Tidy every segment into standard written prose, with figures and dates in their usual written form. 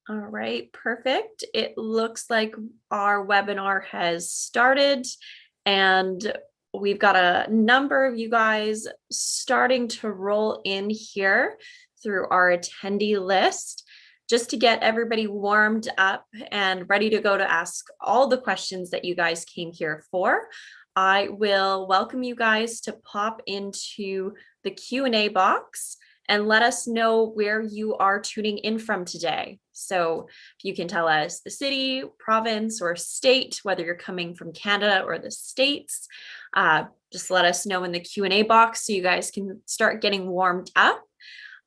All right, perfect. It looks like our webinar has started and we've got a number of you guys starting to roll in here through our attendee list. Just to get everybody warmed up and ready to go to ask all the questions that you guys came here for, I will welcome you guys to pop into the Q&A box and let us know where you are tuning in from today. So if you can tell us the city, province, or state, whether you're coming from Canada or the States, just let us know in the Q&A box so you guys can start getting warmed up.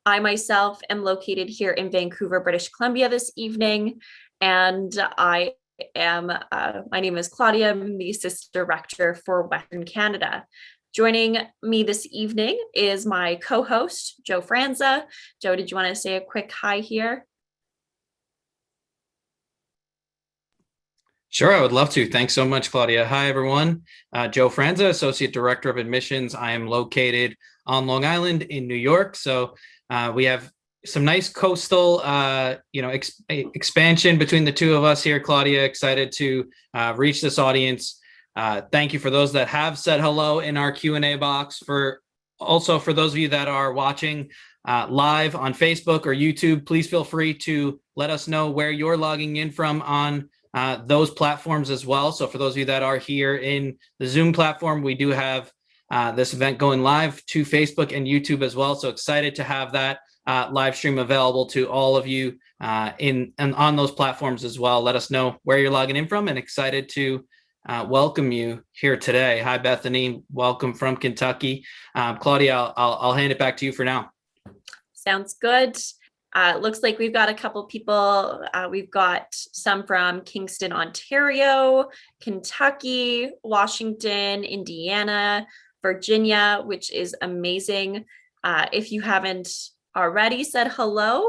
I myself am located here in Vancouver, British Columbia this evening, and my name is Claudia. I'm the Assistant Director for Western Canada. Joining me this evening is my co-host, Joe Franza. Joe, did you want to say a quick hi here? Sure, I would love to. Thanks so much, Claudia. Hi, everyone. Joe Franza, Associate Director of Admissions. I am located on Long Island in New York. So we have some nice coastal, expansion between the two of us here, Claudia. Excited to reach this audience. Thank you for those that have said hello in our Q&A box. For those of you that are watching live on Facebook or YouTube, please feel free to let us know where you're logging in from on those platforms as well. So for those of you that are here in the Zoom platform, we do have this event going live to Facebook and YouTube as well. So excited to have that live stream available to all of you and on those platforms as well. Let us know where you're logging in from, and excited to welcome you here today. Hi, Bethany. Welcome from Kentucky. Claudia, I'll hand it back to you for now. Sounds good. Looks like we've got a couple people. We've got some from Kingston, Ontario, Kentucky, Washington, Indiana, Virginia, which is amazing. If you haven't already said hello,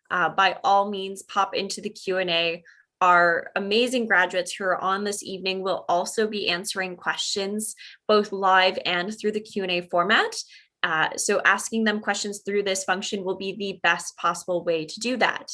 by all means, pop into the Q&A. Our amazing graduates who are on this evening will also be answering questions, both live and through the Q&A format. So asking them questions through this function will be the best possible way to do that.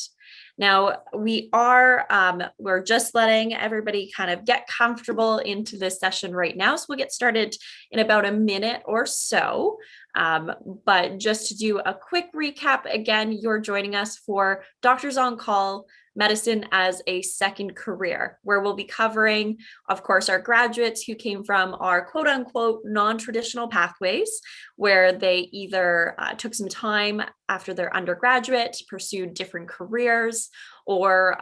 Now, we're just letting everybody kind of get comfortable into this session right now. So we'll get started in about a minute or so. But just to do a quick recap, again, you're joining us for Doctors on Call, Medicine as a Second Career, where we'll be covering, of course, our graduates who came from our quote unquote non-traditional pathways, where they either took some time after their undergraduate, pursued different careers, or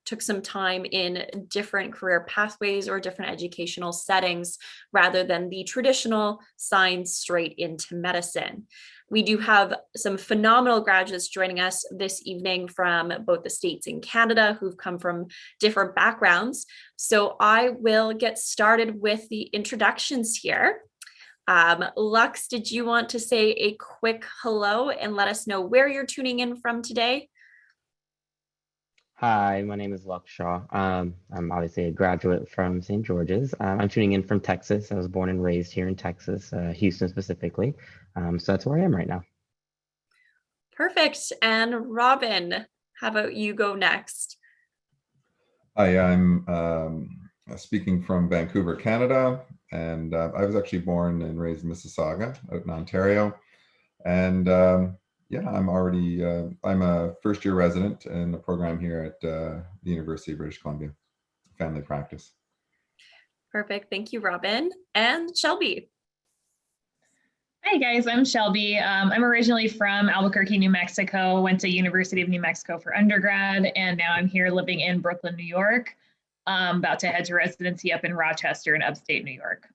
took some time in different career pathways or different educational settings rather than the traditional sign straight into medicine. We do have some phenomenal graduates joining us this evening from both the States and Canada who've come from different backgrounds. So I will get started with the introductions here. Lux, did you want to say a quick hello and let us know where you're tuning in from today? Hi, my name is Lux Shaw. I'm obviously a graduate from St. George's. I'm tuning in from Texas. I was born and raised here in Texas, Houston specifically. So that's where I am right now. Perfect. And Robin, how about you go next? Hi, I'm speaking from Vancouver, Canada, and I was actually born and raised in Mississauga out in Ontario. And yeah, I'm a first-year resident in the program here at the University of British Columbia, family practice. Perfect. Thank you, Robin. And Shelby. Hi guys, I'm Shelby. I'm originally from Albuquerque, New Mexico, went to University of New Mexico for undergrad, and now I'm here living in Brooklyn, New York. About to head to residency up in Rochester in upstate New York.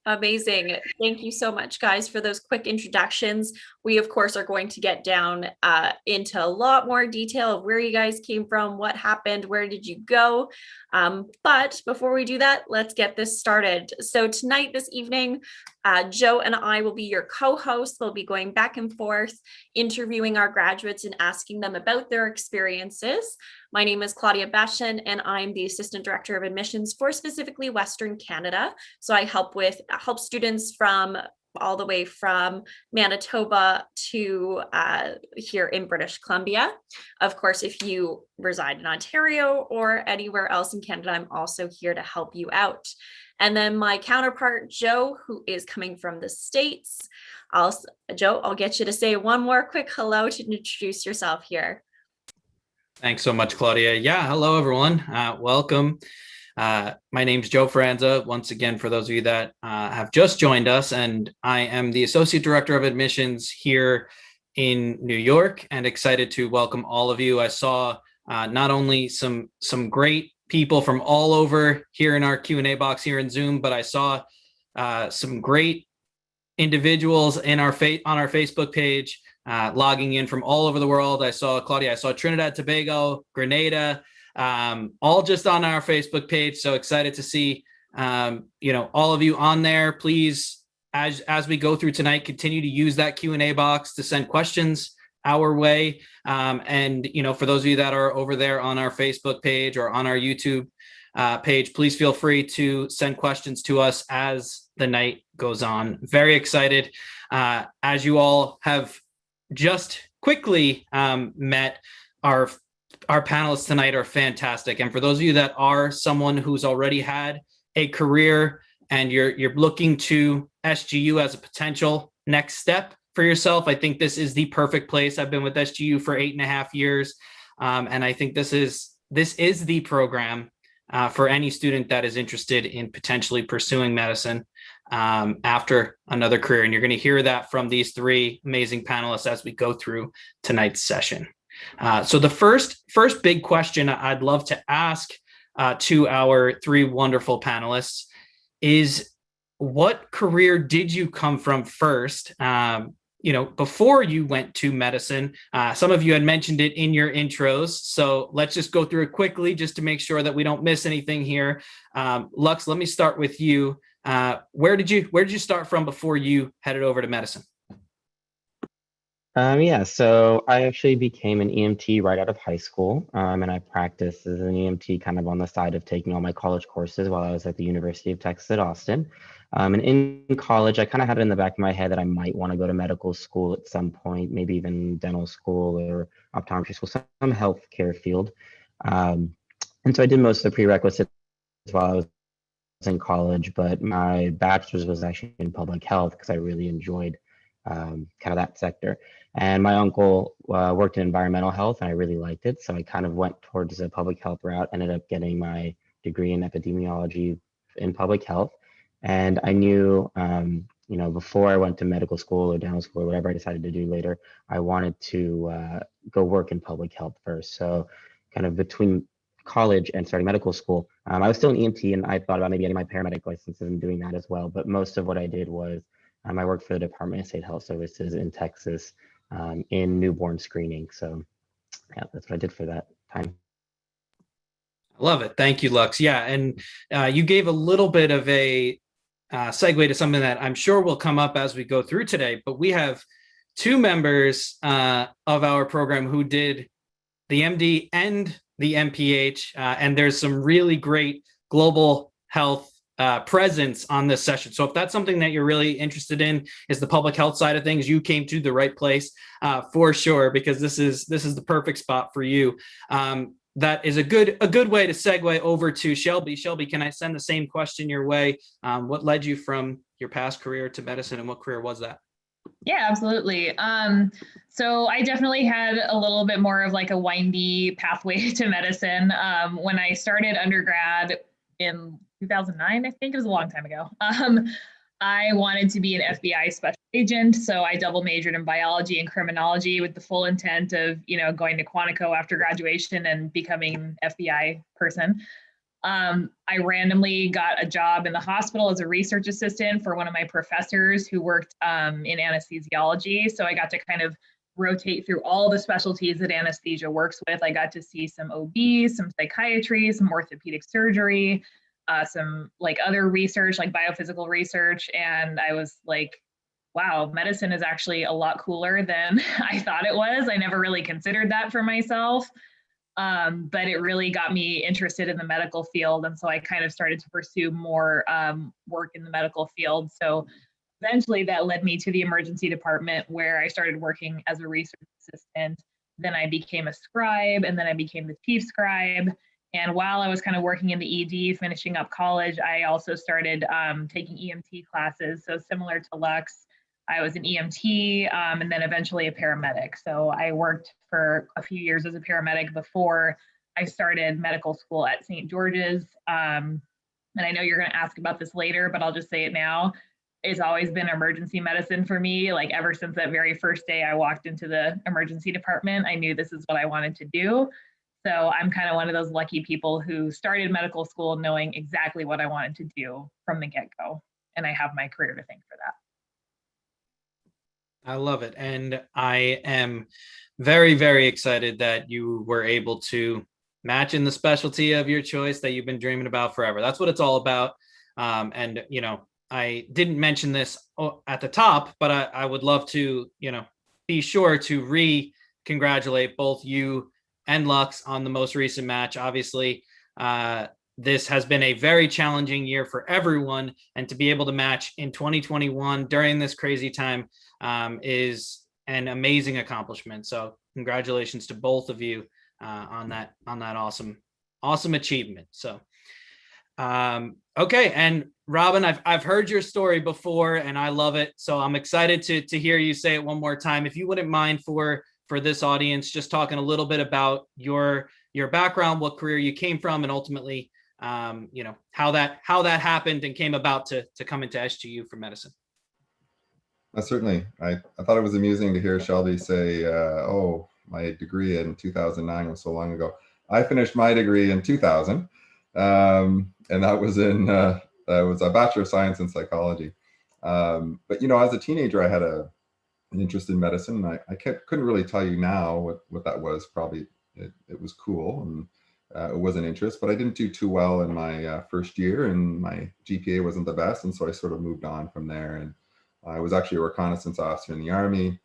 Amazing. Thank you so much, guys, for those quick introductions. We, of course, are going to get down into a lot more detail of where you guys came from, what happened, where did you go. But before we do that, let's get this started. So tonight, this evening, Joe and I will be your co-hosts. We'll be going back and forth, interviewing our graduates and asking them about their experiences. My name is Claudia Bashan, and I'm the Assistant Director of Admissions for specifically Western Canada. So I help students from all the way from Manitoba to here in British Columbia. Of course, if you reside in Ontario or anywhere else in Canada, I'm also here to help you out. And then my counterpart, Joe, who is coming from the States. Joe, I'll get you to say one more quick hello to introduce yourself here. Thanks so much, Claudia. Yeah, hello, everyone. Welcome. My name's Joe Franza, once again, for those of you that have just joined us, and I am the Associate Director of Admissions here in New York, and excited to welcome all of you. I saw not only some great people from all over here in our Q&A box here in Zoom, but I saw some great individuals on our Facebook page logging in from all over the world. I saw Claudia, I saw Trinidad, Tobago, Grenada, all just on our Facebook page. So excited to see, all of you on there. Please, as we go through tonight, continue to use that Q&A box to send questions our way. And, for those of you that are over there on our Facebook page or on our YouTube page, please feel free to send questions to us as the night goes on. Very excited. As you all have just quickly met, our panelists tonight are fantastic. And for those of you that are someone who's already had a career and you're looking to SGU as a potential next step for yourself, I think this is the perfect place. I've been with SGU for 8.5 years. And I think this is the program for any student that is interested in potentially pursuing medicine after another career. And you're going to hear that from these three amazing panelists as we go through tonight's session. So the first big question I'd love to ask to our three wonderful panelists is, what career did you come from first? Before you went to medicine. Some of you had mentioned it in your intros, so let's just go through it quickly just to make sure that we don't miss anything here. Lux, let me start with you. Where did you start from before you headed over to medicine? So I actually became an EMT right out of high school, and I practiced as an EMT kind of on the side of taking all my college courses while I was at the University of Texas at Austin. And in college, I kind of had it in the back of my head that I might want to go to medical school at some point, maybe even dental school or optometry school, some healthcare field. And so I did most of the prerequisites while I was in college, but my bachelor's was actually in public health because I really enjoyed kind of that sector. And my uncle worked in environmental health and I really liked it. So I kind of went towards a public health route, ended up getting my degree in epidemiology in public health. And I knew, before I went to medical school or dental school or whatever I decided to do later, I wanted to go work in public health first. So kind of between college and starting medical school, I was still an EMT and I thought about maybe getting my paramedic licenses and doing that as well. But most of what I did was I worked for the Department of State Health Services in Texas in newborn screening. So yeah, that's what I did for that time. Love it. Thank you, Lux. Yeah, and you gave a little bit of a segue to something that I'm sure will come up as we go through today, but we have two members of our program who did the MD and the MPH, and there's some really great global health presence on this session. So if that's something that you're really interested in, is the public health side of things, you came to the right place for sure, because this is the perfect spot for you. That is a good way to segue over to Shelby. Shelby, can I send the same question your way? What led you from your past career to medicine, and what career was that? Yeah, absolutely. So I definitely had a little bit more of like a windy pathway to medicine. When I started undergrad in 2009, I think it was a long time ago. I wanted to be an FBI special agent, so I double majored in biology and criminology with the full intent of, going to Quantico after graduation and becoming an FBI person. I randomly got a job in the hospital as a research assistant for one of my professors who worked in anesthesiology. So I got to kind of rotate through all the specialties that anesthesia works with. I got to see some OB, some psychiatry, some orthopedic surgery, some like other research, like biophysical research. And I was like, wow, medicine is actually a lot cooler than I thought it was. I never really considered that for myself. But it really got me interested in the medical field. And so I kind of started to pursue more work in the medical field. So eventually that led me to the emergency department, where I started working as a research assistant. Then I became a scribe, and then I became the chief scribe. And while I was kind of working in the ED, finishing up college, I also started taking EMT classes. So similar to Lux, I was an EMT, and then eventually a paramedic. So I worked for a few years as a paramedic before I started medical school at St. George's. And I know you're going to ask about this later, but I'll just say it now. It's always been emergency medicine for me. Like ever since that very first day I walked into the emergency department, I knew this is what I wanted to do. So I'm kind of one of those lucky people who started medical school knowing exactly what I wanted to do from the get-go. And I have my career to thank for that. I love it. And I am very, very excited that you were able to match in the specialty of your choice that you've been dreaming about forever. That's what it's all about. And, you know, I didn't mention this at the top, but I would love to, you know, be sure to congratulate both you and Lux on the most recent match. Obviously, this has been a very challenging year for everyone, and to be able to match in 2021 during this crazy time is an amazing accomplishment. So congratulations to both of you on that awesome achievement. So okay, and Robin, I've heard your story before and I love it, so I'm excited to hear you say it one more time. If you wouldn't mind for this audience, just talking a little bit about your background, what career you came from, and ultimately you know, how that happened and came about to come into SGU for medicine. Certainly. I thought it was amusing to hear Shelby say, oh, my degree in 2009 was so long ago. I finished my degree in 2000, and that was was a Bachelor of Science in Psychology. But, you know, as a teenager, I had an interest in medicine. I couldn't really tell you now what that was. Probably it was cool, and it was an interest, but I didn't do too well in my first year, and my GPA wasn't the best, and so I sort of moved on from there. And I was actually a reconnaissance officer in the Army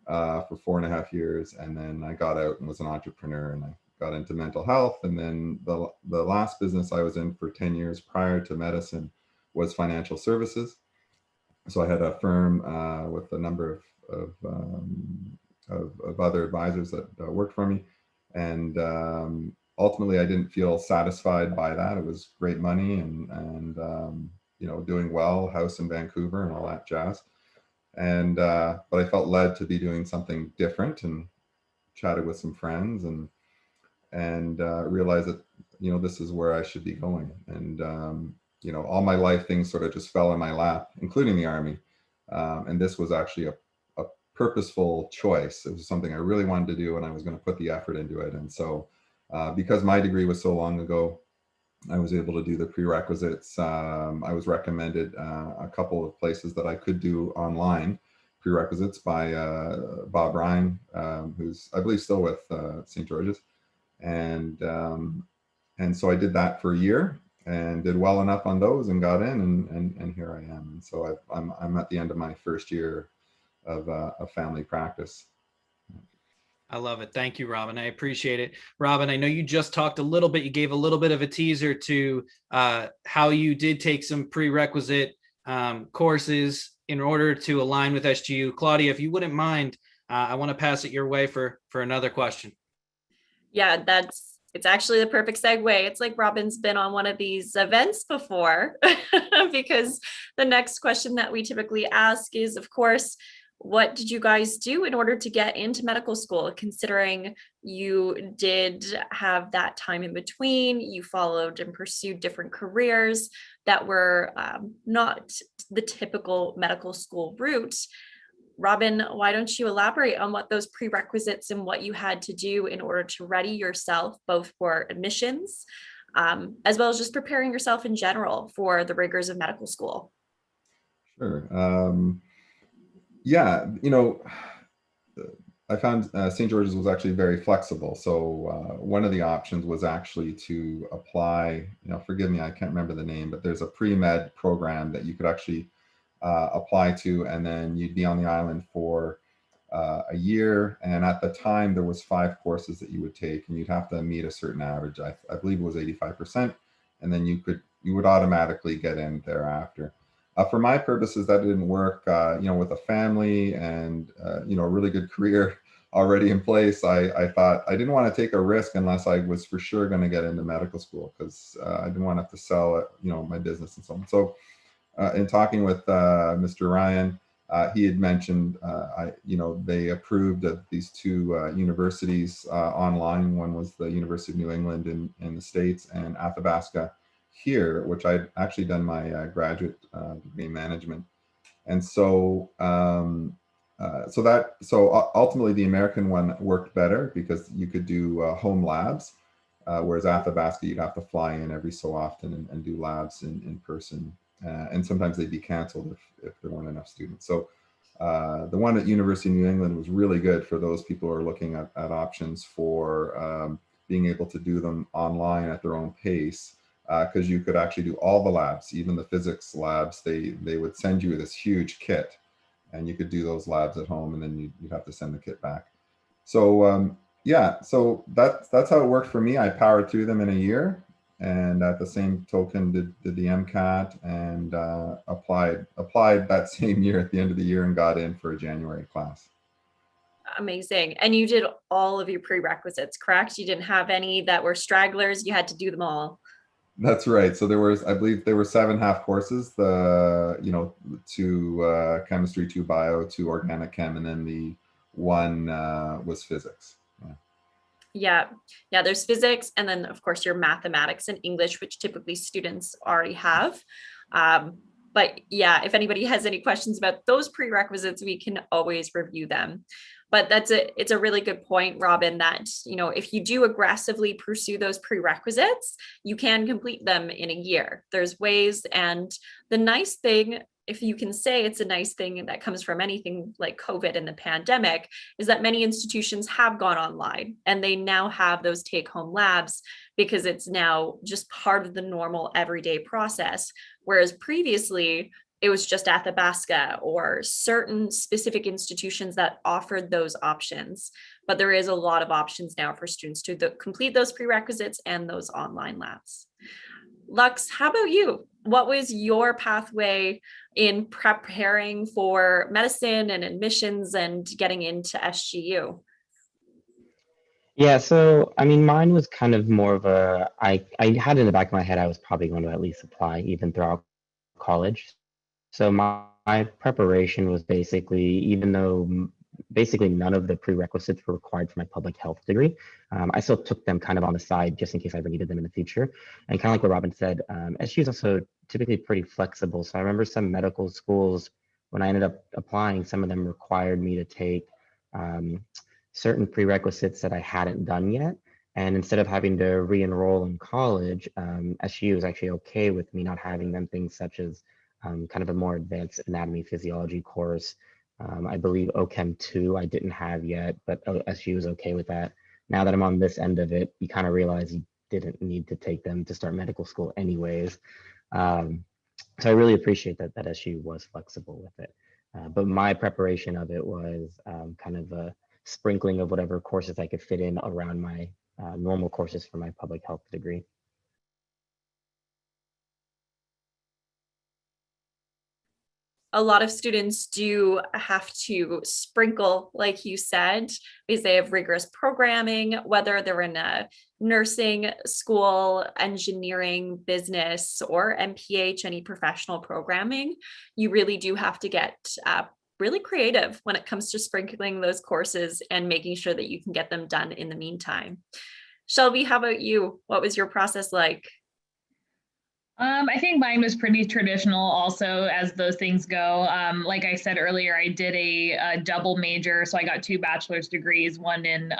for 4.5 years, and then I got out and was an entrepreneur, and I got into mental health. And then the last business I was in for 10 years prior to medicine was financial services. So I had a firm with a number of other advisors that worked for me, and ultimately I didn't feel satisfied by that. It was great money and you know, doing well, house in Vancouver and all that jazz. And but I felt led to be doing something different, and chatted with some friends and realized that, you know, this is where I should be going. And you know, all my life things sort of just fell in my lap, including the Army. And this was actually a purposeful choice. It was something I really wanted to do, and I was going to put the effort into it. And so because my degree was so long ago, I was able to do the prerequisites. I was recommended a couple of places that I could do online prerequisites by Bob Ryan, who's I believe still with St. George's. And so I did that for a year and did well enough on those and got in, and here I am. And so I'm at the end of my first year of family practice. I love it. Thank you, Robin. I appreciate it. Robin, I know you just talked a little bit, you gave a little bit of a teaser to how you did take some prerequisite courses in order to align with SGU. Claudia, if you wouldn't mind, I want to pass it your way for another question. Yeah, it's actually the perfect segue. It's like Robin's been on one of these events before because the next question that we typically ask is, of course, what did you guys do in order to get into medical school? Considering you did have that time in between, you followed and pursued different careers that were not the typical medical school route. Robin, why don't you elaborate on what those prerequisites and what you had to do in order to ready yourself, both for admissions, as well as just preparing yourself in general for the rigors of medical school? Sure. Yeah, you know, I found St. George's was actually very flexible. So one of the options was actually to apply, you know, forgive me, I can't remember the name, but there's a pre-med program that you could actually apply to, and then you'd be on the island for a year. And at the time, there was 5 courses that you would take, and you'd have to meet a certain average. I believe it was 85%, and then you would automatically get in thereafter. For my purposes, that didn't work. With a family and a really good career already in place, I thought I didn't want to take a risk unless I was for sure going to get into medical school, because I didn't want to have to sell it, my business and so on. So in talking with Mr. Ryan, he had mentioned, they approved of these two universities online. One was the University of New England in the States, and Athabasca here, which I'd actually done my graduate degree in management. And so, ultimately the American one worked better because you could do home labs, whereas Athabasca, you'd have to fly in every so often and do labs in person. And sometimes they'd be canceled if there weren't enough students. So the one at University of New England was really good for those people who are looking at options for being able to do them online at their own pace, because you could actually do all the labs, even the physics labs. They would send you this huge kit, and you could do those labs at home, and then you'd have to send the kit back. So yeah, so that's how it worked for me. I powered through them in a year, and at the same token did the MCAT, and applied that same year at the end of the year, and got in for a January class. Amazing. And you did all of your prerequisites, correct? You didn't have any that were stragglers. You had to do them all. That's right. So I believe there were 7 half courses, two chemistry, 2 bio, 2 organic chem, and then the one was physics. Yeah. Yeah. There's physics. And then, of course, your mathematics and English, which typically students already have. But yeah, if anybody has any questions about those prerequisites, we can always review them. But it's a really good point, Robin, that, if you do aggressively pursue those prerequisites, you can complete them in a year. There's ways. And the nice thing, if you can say it's a nice thing that comes from anything like COVID and the pandemic, is that many institutions have gone online and they now have those take-home labs, because it's now just part of the normal everyday process. Whereas previously, it was just Athabasca or certain specific institutions that offered those options. But there is a lot of options now for students to complete those prerequisites and those online labs. Lux, how about you? What was your pathway in preparing for medicine and admissions and getting into SGU? Yeah, so I mean, mine was kind of more of I had in the back of my head I was probably going to at least apply even throughout college. So my preparation was basically, even though basically none of the prerequisites were required for my public health degree, I still took them kind of on the side just in case I ever needed them in the future. And kind of like what Robin said, SU is also typically pretty flexible. So I remember some medical schools, when I ended up applying, some of them required me to take certain prerequisites that I hadn't done yet. And instead of having to re-enroll in college, SU was actually okay with me not having them, things such as kind of a more advanced anatomy physiology course. I believe OChem 2 I didn't have yet, but SU was okay with that. Now that I'm on this end of it, you kind of realize you didn't need to take them to start medical school anyways. So I really appreciate that SU was flexible with it. But my preparation of it was kind of a sprinkling of whatever courses I could fit in around my normal courses for my public health degree. A lot of students do have to sprinkle, like you said, because they have rigorous programming, whether they're in a nursing school, engineering, business, or MPH, any professional programming. You really do have to get really creative when it comes to sprinkling those courses and making sure that you can get them done in the meantime. Shelby, how about you? What was your process like? I think mine was pretty traditional also, as those things go. Like I said earlier, I did a double major. So I got 2 bachelor's degrees, one in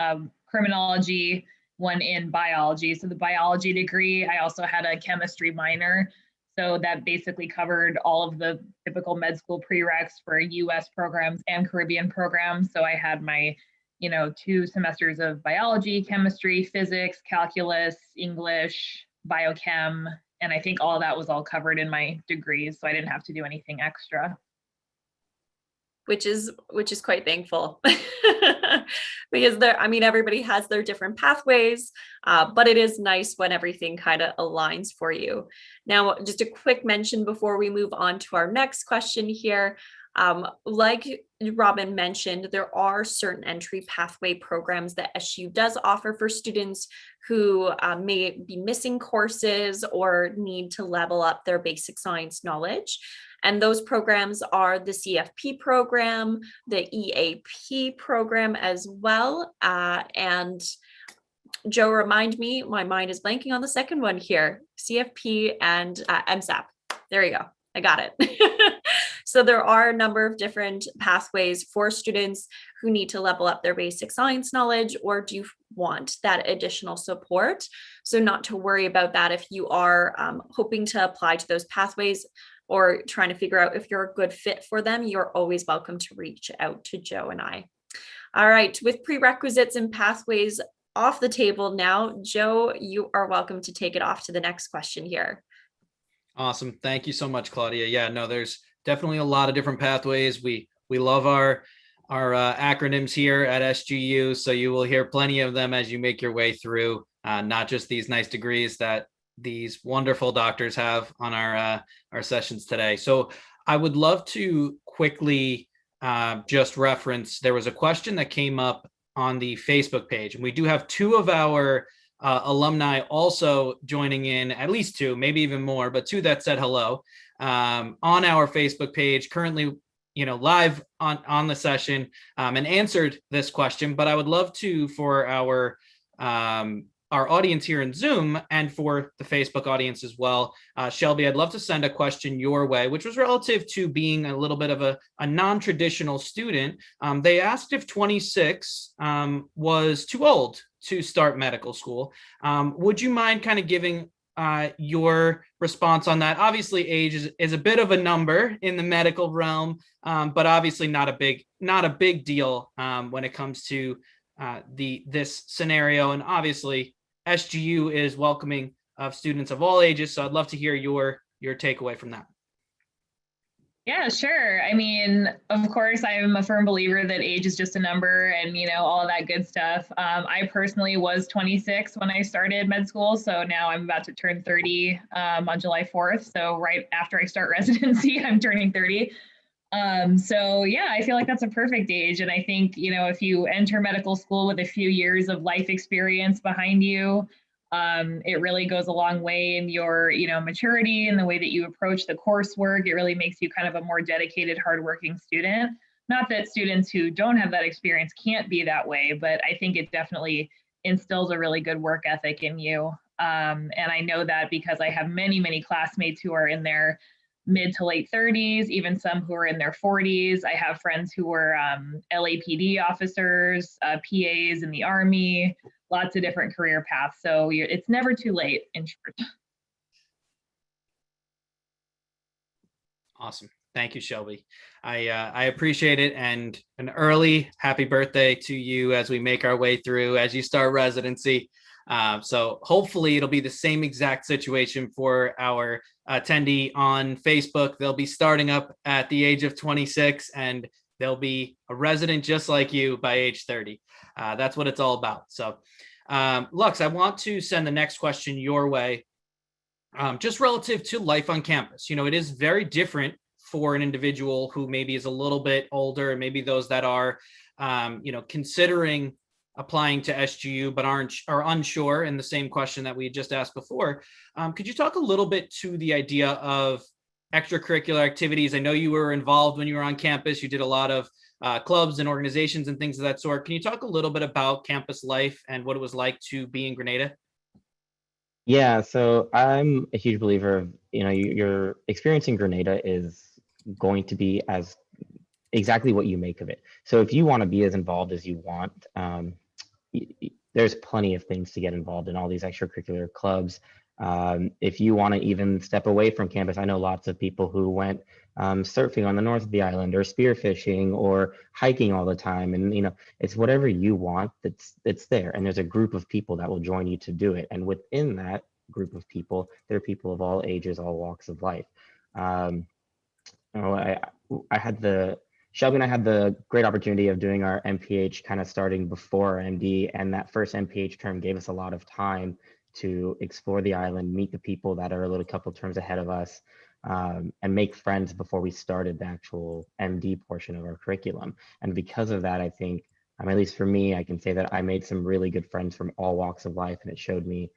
criminology, one in biology. So the biology degree, I also had a chemistry minor. So that basically covered all of the typical med school prereqs for US programs and Caribbean programs. So I had my 2 semesters of biology, chemistry, physics, calculus, English, biochem, and I think all that was all covered in my degrees, so I didn't have to do anything extra. which is quite thankful. Because everybody has their different pathways, but it is nice when everything kind of aligns for you. Now, just a quick mention before we move on to our next question here. Like Robin mentioned, there are certain entry pathway programs that SU does offer for students who may be missing courses or need to level up their basic science knowledge. And those programs are the CFP program, the EAP program as well. And Joe, remind me, my mind is blanking on the second one here, CFP and MSAP. There you go. I got it. So there are a number of different pathways for students who need to level up their basic science knowledge or do want that additional support. So not to worry about that if you are hoping to apply to those pathways or trying to figure out if you're a good fit for them, you're always welcome to reach out to Joe and I. All right, with prerequisites and pathways off the table now, Joe, you are welcome to take it off to the next question here. Awesome. Thank you so much, Claudia. Yeah, no, there's definitely a lot of different pathways. We love our acronyms here at SGU, so you will hear plenty of them as you make your way through, not just these nice degrees that these wonderful doctors have on our sessions today. So I would love to quickly just reference, there was a question that came up on the Facebook page, and we do have two of our alumni also joining in, at least two, maybe even more, but two that said hello on our Facebook page, currently, live on the session, and answered this question. But I would love to, for our audience here in Zoom and for the Facebook audience as well, Shelby, I'd love to send a question your way, which was relative to being a little bit of a non-traditional student. They asked if 26 was too old to start medical school. Would you mind kind of giving your response on that? Obviously, age is a bit of a number in the medical realm, but obviously not a big deal when it comes to this scenario. And obviously, SGU is welcoming of students of all ages. So I'd love to hear your takeaway from that. Yeah, sure. I mean, of course, I'm a firm believer that age is just a number and, all of that good stuff. I personally was 26 when I started med school. So now I'm about to turn 30 on July 4th. So right after I start residency, I'm turning 30. So yeah, I feel like that's a perfect age. And I think, if you enter medical school with a few years of life experience behind you, it really goes a long way in your, maturity and the way that you approach the coursework. It really makes you kind of a more dedicated, hardworking student. Not that students who don't have that experience can't be that way, but I think it definitely instills a really good work ethic in you. And I know that because I have many, many classmates who are in their mid to late 30s, even some who are in their 40s. I have friends who were LAPD officers, PAs in the Army, lots of different career paths. So it's never too late, in short. Awesome. Thank you, Shelby. I appreciate it. And an early happy birthday to you as we make our way through, as you start residency. So hopefully it'll be the same exact situation for our attendee on Facebook. They'll be starting up at the age of 26 and they'll be a resident just like you by age 30. That's what it's all about. So Lux, I want to send the next question your way. Just relative to life on campus. It is very different for an individual who maybe is a little bit older, and maybe those that are, considering applying to SGU but are unsure, in the same question that we just asked before. Could you talk a little bit to the idea of extracurricular activities? I know you were involved when you were on campus. You did a lot of clubs and organizations and things of that sort. Can you talk a little bit about campus life and what it was like to be in Grenada? Yeah, so I'm a huge believer of, your experience in Grenada is going to be as exactly what you make of it. So if you want to be as involved as you want, there's plenty of things to get involved in, all these extracurricular clubs. If you want to even step away from campus, I know lots of people who went surfing on the north of the island, or spearfishing, or hiking all the time. And it's whatever you want that's there. And there's a group of people that will join you to do it. And within that group of people, there are people of all ages, all walks of life. I had the Shelby and I had the great opportunity of doing our MPH kind of starting before our MD, and that first MPH term gave us a lot of time to explore the island, meet the people that are a little couple terms ahead of us, and make friends before we started the actual MD portion of our curriculum. And because of that, I think, at least for me, I can say that I made some really good friends from all walks of life, and it showed me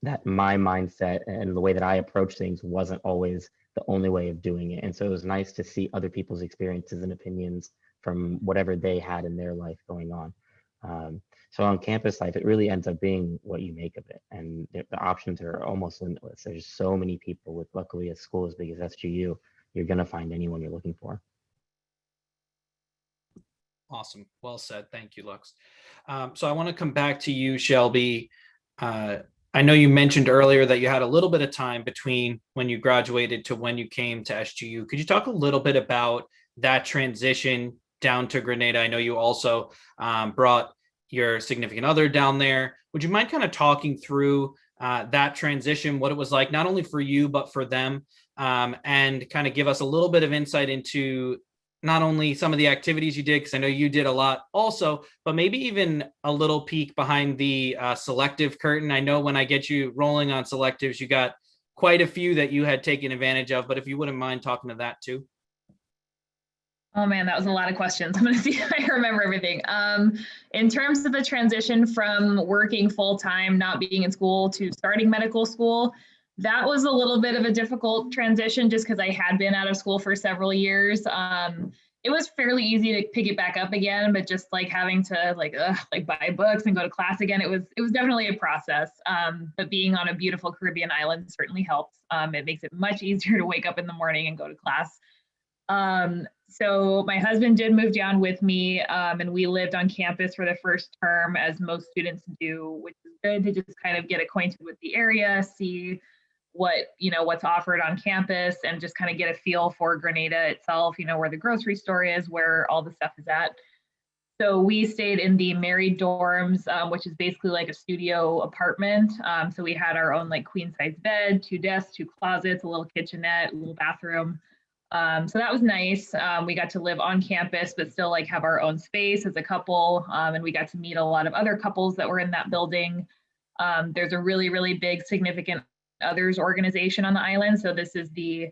that my mindset and the way that I approach things wasn't always the only way of doing it. And so it was nice to see other people's experiences and opinions from whatever they had in their life going on. So on campus life, it really ends up being what you make of it. And the options are almost limitless. There's so many people with, luckily, a school as big as SGU, you're going to find anyone you're looking for. Awesome. Well said. Thank you, Lux. So I want to come back to you, Shelby. I know you mentioned earlier that you had a little bit of time between when you graduated to when you came to SGU. Could you talk a little bit about that transition down to Grenada? I know you also brought your significant other down there. Would you mind kind of talking through that transition, what it was like, not only for you, but for them, and kind of give us a little bit of insight into not only some of the activities you did, because I know you did a lot also, but maybe even a little peek behind the selective curtain. I know when I get you rolling on selectives, you got quite a few that you had taken advantage of, but if you wouldn't mind talking to that too. Oh man, that was a lot of questions. I'm going to see if I remember everything. In terms of the transition from working full-time, not being in school, to starting medical school, that was a little bit of a difficult transition just because I had been out of school for several years. It was fairly easy to pick it back up again, but just like having to buy books and go to class again, it was definitely a process. But being on a beautiful Caribbean island certainly helps. It makes it much easier to wake up in the morning and go to class. So my husband did move down with me, and we lived on campus for the first term, as most students do, which is good to just kind of get acquainted with the area, see what's offered on campus, and just kind of get a feel for Grenada itself, where the grocery store is, where all the stuff is at. So we stayed in the married dorms, which is basically like a studio apartment. So we had our own like queen size bed, 2 desks, 2 closets, a little kitchenette, a little bathroom. So that was nice. We got to live on campus, but still like have our own space as a couple. And we got to meet a lot of other couples that were in that building. There's a really, really big significant others organization on the island. So this is the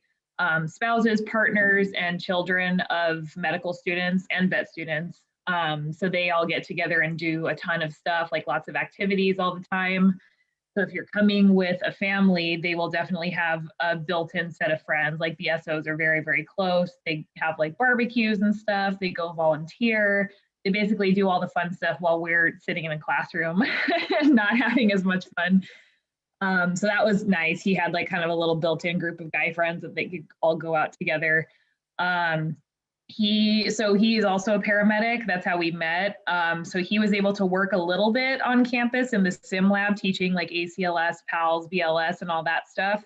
spouses, partners, and children of medical students and vet students. So they all get together and do a ton of stuff, like lots of activities all the time. So if you're coming with a family, they will definitely have a built-in set of friends. Like the SOs are very, very close. They have like barbecues and stuff. They go volunteer. They basically do all the fun stuff while we're sitting in a classroom and not having as much fun. So that was nice. He had like kind of a little built-in group of guy friends that they could all go out together. He's also a paramedic. That's how we met. So he was able to work a little bit on campus in the sim lab, teaching like ACLS, PALS, BLS, and all that stuff.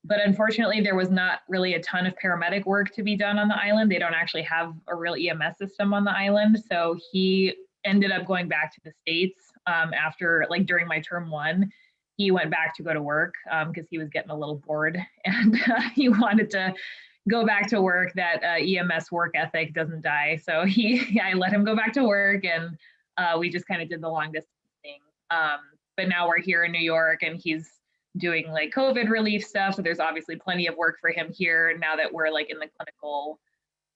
But unfortunately, there was not really a ton of paramedic work to be done on the island. They don't actually have a real EMS system on the island. So he ended up going back to the States after, like during my term 1. He went back to go to work because he was getting a little bored, and he wanted to go back to work. That EMS work ethic doesn't die. So I let him go back to work, and we just kind of did the long distance thing. But now we're here in New York, and he's doing like COVID relief stuff. So there's obviously plenty of work for him here now that we're like in the clinical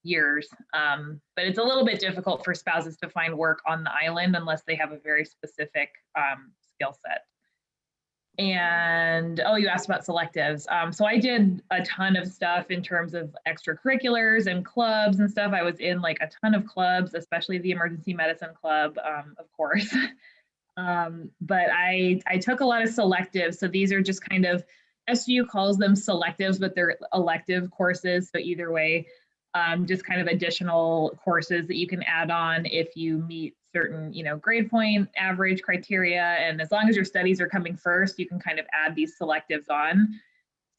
years. But it's a little bit difficult for spouses to find work on the island unless they have a very specific skill set. And you asked about selectives. So I did a ton of stuff in terms of extracurriculars and clubs and stuff. I was in like a ton of clubs, especially the emergency medicine club, of course. But I took a lot of selectives. So these are just kind of, SGU calls them selectives, but they're elective courses. So either way, just kind of additional courses that you can add on if you meet certain, grade point average criteria. And as long as your studies are coming first, you can kind of add these selectives on.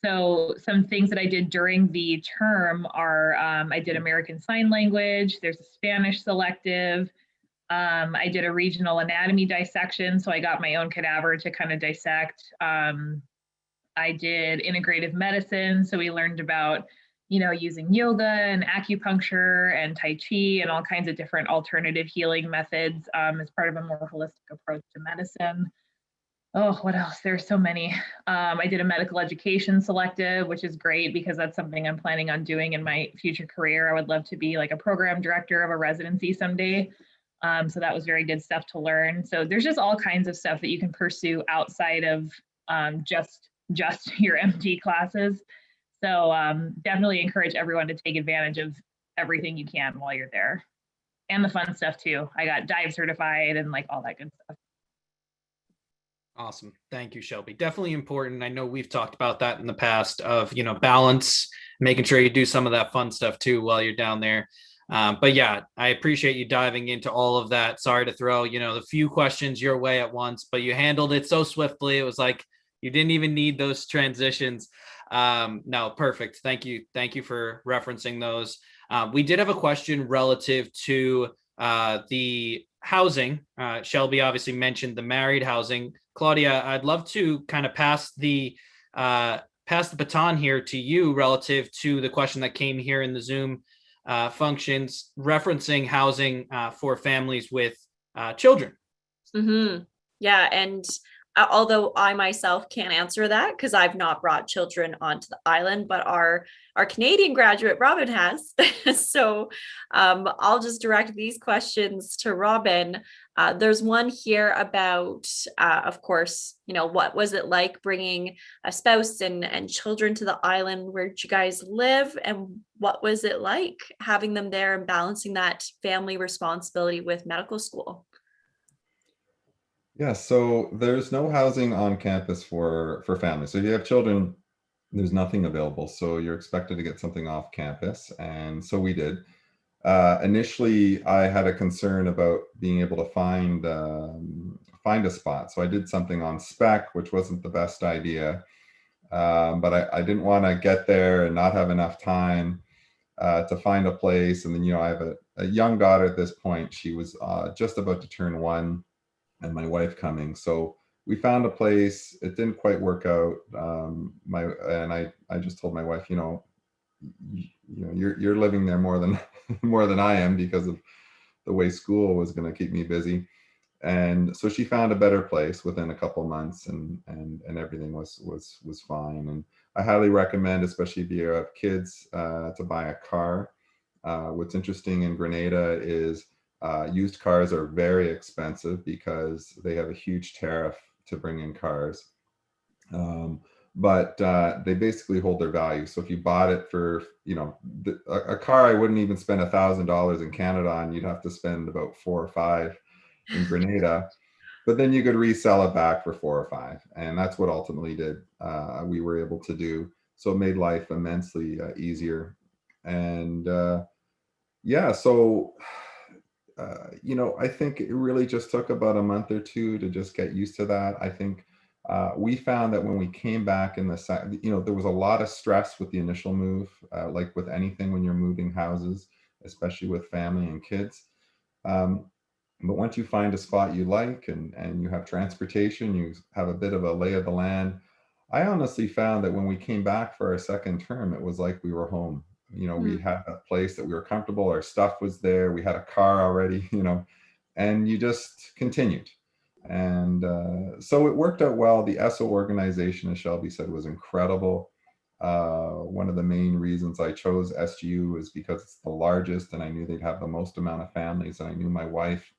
So some things that I did during the term are, I did American Sign Language, there's a Spanish selective, I did a regional anatomy dissection, so I got my own cadaver to kind of dissect. I did integrative medicine, so we learned about, using yoga and acupuncture and Tai Chi and all kinds of different alternative healing methods as part of a more holistic approach to medicine. Oh, what else? There's so many. I did a medical education selective, which is great because that's something I'm planning on doing in my future career. I would love to be like a program director of a residency someday. So that was very good stuff to learn. So there's just all kinds of stuff that you can pursue outside of just your MD classes. So definitely encourage everyone to take advantage of everything you can while you're there. And the fun stuff too. I got dive certified and like all that good stuff. Awesome. Thank you, Shelby. Definitely important. I know we've talked about that in the past of, balance, making sure you do some of that fun stuff too while you're down there. But yeah, I appreciate you diving into all of that. Sorry to throw, the few questions your way at once, but you handled it so swiftly. It was like you didn't even need those transitions. No, perfect. Thank you. Thank you for referencing those. We did have a question relative to the housing. Shelby obviously mentioned the married housing. Claudia, I'd love to kind of pass the baton here to you relative to the question that came here in the Zoom functions referencing housing for families with children. Mm-hmm. Yeah, and although I myself can't answer that because I've not brought children onto the island, but our Canadian graduate Robin has. So I'll just direct these questions to Robin. There's one here about, of course, what was it like bringing a spouse and children to the island? Where did you guys live? And what was it like having them there and balancing that family responsibility with medical school? Yeah, so there's no housing on campus for families. So if you have children, there's nothing available. So you're expected to get something off campus, and so we did. Initially, I had a concern about being able to find a spot. So I did something on spec, which wasn't the best idea. But I didn't want to get there and not have enough time to find a place. And then, I have a young daughter at this point. She was just about to turn 1. And my wife coming. So we found a place. It didn't quite work out. I just told my wife, you're living there more than more than I am because of the way school was going to keep me busy. And so she found a better place within a couple months, and everything was fine. And I highly recommend, especially if you have kids, to buy a car. What's interesting in Grenada is used cars are very expensive because they have a huge tariff to bring in cars. But they basically hold their value. So if you bought it for, a car, I wouldn't even spend $1,000 in Canada on. You'd have to spend about 4 or 5 in Grenada. But then you could resell it back for 4 or 5, and that's what ultimately we were able to do. So it made life immensely easier. And yeah, so. I think it really just took about a month or 2 to just get used to that. I think we found that when we came back in there was a lot of stress with the initial move, like with anything when you're moving houses, especially with family and kids. But once you find a spot you like and you have transportation, you have a bit of a lay of the land. I honestly found that when we came back for our second term, it was like we were home. We had a place that we were comfortable, our stuff was there, we had a car already, and you just continued. And so it worked out well. The ESO organization, as Shelby said, was incredible. One of the main reasons I chose SGU is because it's the largest, and I knew they'd have the most amount of families, and I knew my wife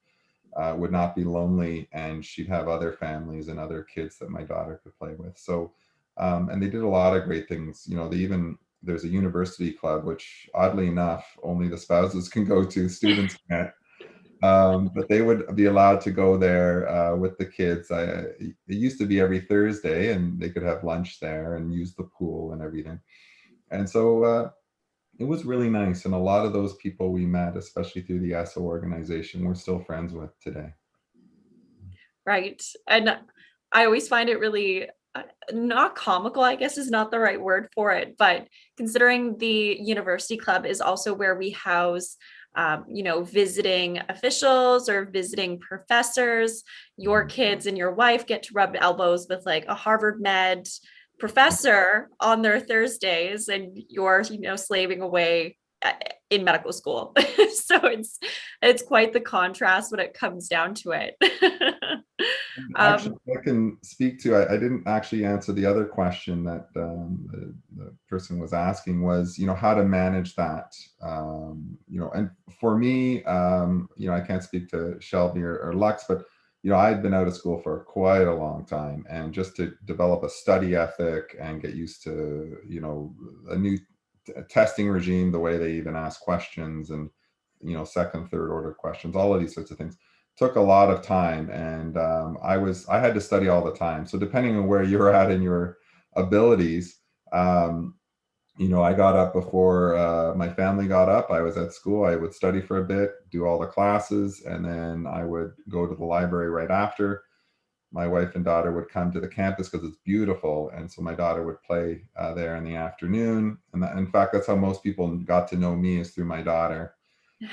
would not be lonely, and she'd have other families and other kids that my daughter could play with. So, and they did a lot of great things. There's a university club, which oddly enough, only the spouses can go to, students can't. But they would be allowed to go there with the kids. It used to be every Thursday, and they could have lunch there and use the pool and everything. And so it was really nice. And a lot of those people we met, especially through the ESO organization, we're still friends with today. Right. And I always find it really not comical, I guess is not the right word for it, but considering the university club is also where we house visiting officials or visiting professors, your kids and your wife get to rub elbows with like a Harvard med professor on their Thursdays and you're, slaving away in medical school. So it's quite the contrast when it comes down to it. Actually, I can speak to, I didn't actually answer the other question that the person was asking was, how to manage that. And for me, I can't speak to Shelby or Lux, but, I had been out of school for quite a long time, and just to develop a study ethic and get used to, a new testing regime, the way they even ask questions and, second, third order questions, all of these sorts of things took a lot of time. And I had to study all the time. So depending on where you're at in your abilities, I got up before my family got up. I was at school. I would study for a bit, do all the classes, and then I would go to the library right after. My wife and daughter would come to the campus because it's beautiful. And so my daughter would play there in the afternoon. And in fact, that's how most people got to know me, is through my daughter.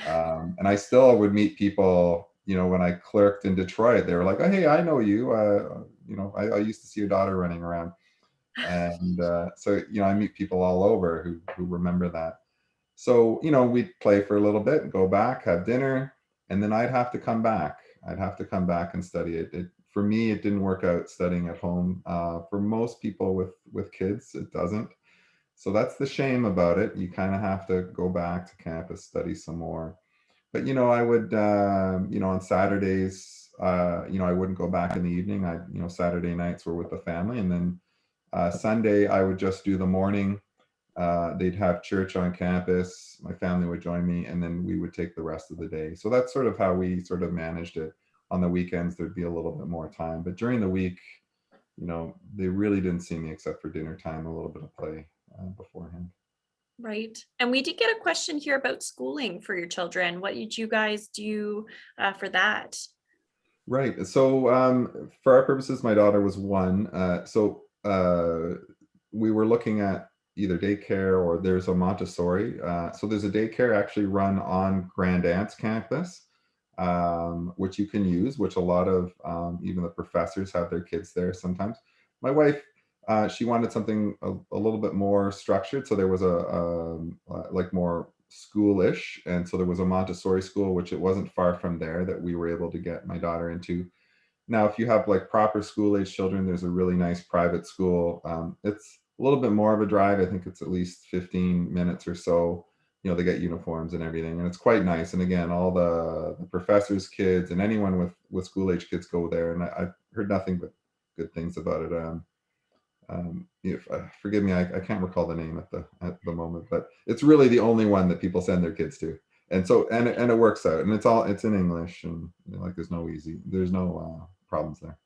And I still would meet people, when I clerked in Detroit. They were like, "Oh, hey, I know you. I used to see your daughter running around." And so, I meet people all over who remember that. So, we'd play for a little bit, go back, have dinner, and then I'd have to come back. I'd have to come back and study it. For me, it didn't work out studying at home. For most people with kids, it doesn't. So that's the shame about it. You kind of have to go back to campus, study some more. But, I would, on Saturdays, I wouldn't go back in the evening. Saturday nights were with the family. And then Sunday, I would just do the morning. They'd have church on campus. My family would join me, and then we would take the rest of the day. So that's sort of how we sort of managed it. On the weekends, there'd be a little bit more time. But during the week, they really didn't see me except for dinner time, a little bit of play beforehand. Right. And we did get a question here about schooling for your children. What did you guys do for that? Right. So for our purposes, my daughter was 1. We were looking at either daycare, or there's a Montessori. So there's a daycare actually run on Grand Ant's campus, which you can use, which a lot of even the professors have their kids there sometimes. My wife, she wanted something a little bit more structured. So there was like more schoolish. And so there was a Montessori school, which it wasn't far from there, that we were able to get my daughter into. Now, if you have like proper school age children, there's a really nice private school. It's a little bit more of a drive. I think it's at least 15 minutes or so. They get uniforms and everything, and it's quite nice. And again, all the professors' kids and anyone with school age kids go there. And I've heard nothing but good things about it. If forgive me, I can't recall the name at the moment, but it's really the only one that people send their kids to. And so, and it works out, and it's in English, and like there's no problems there.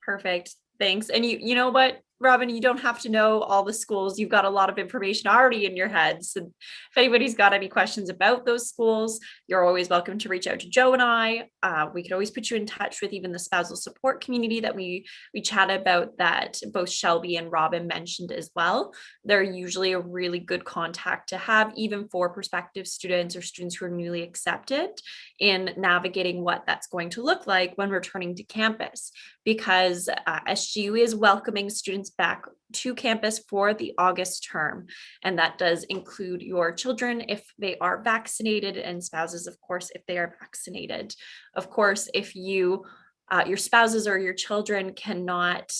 Perfect. Thanks. And you know what, Robin, you don't have to know all the schools. You've got a lot of information already in your head. So if anybody's got any questions about those schools, you're always welcome to reach out to Joe and I. We could always put you in touch with even the spousal support community that we chat about, that both Shelby and Robin mentioned as well. They're usually a really good contact to have, even for prospective students or students who are newly accepted, in navigating what that's going to look like when returning to campus, because SGU is welcoming students back to campus for the August term. And that does include your children if they are vaccinated, and spouses, of course, if they are vaccinated. Of course, if your spouses or your children cannot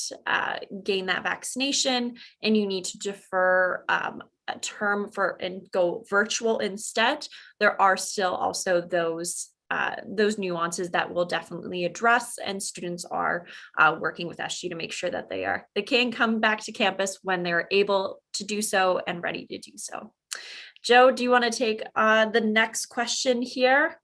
gain that vaccination and you need to defer a term and go virtual instead, there are still also those nuances that we'll definitely address, and students are working with SU to make sure that they can come back to campus when they're able to do so and ready to do so. Joe, do you want to take the next question here?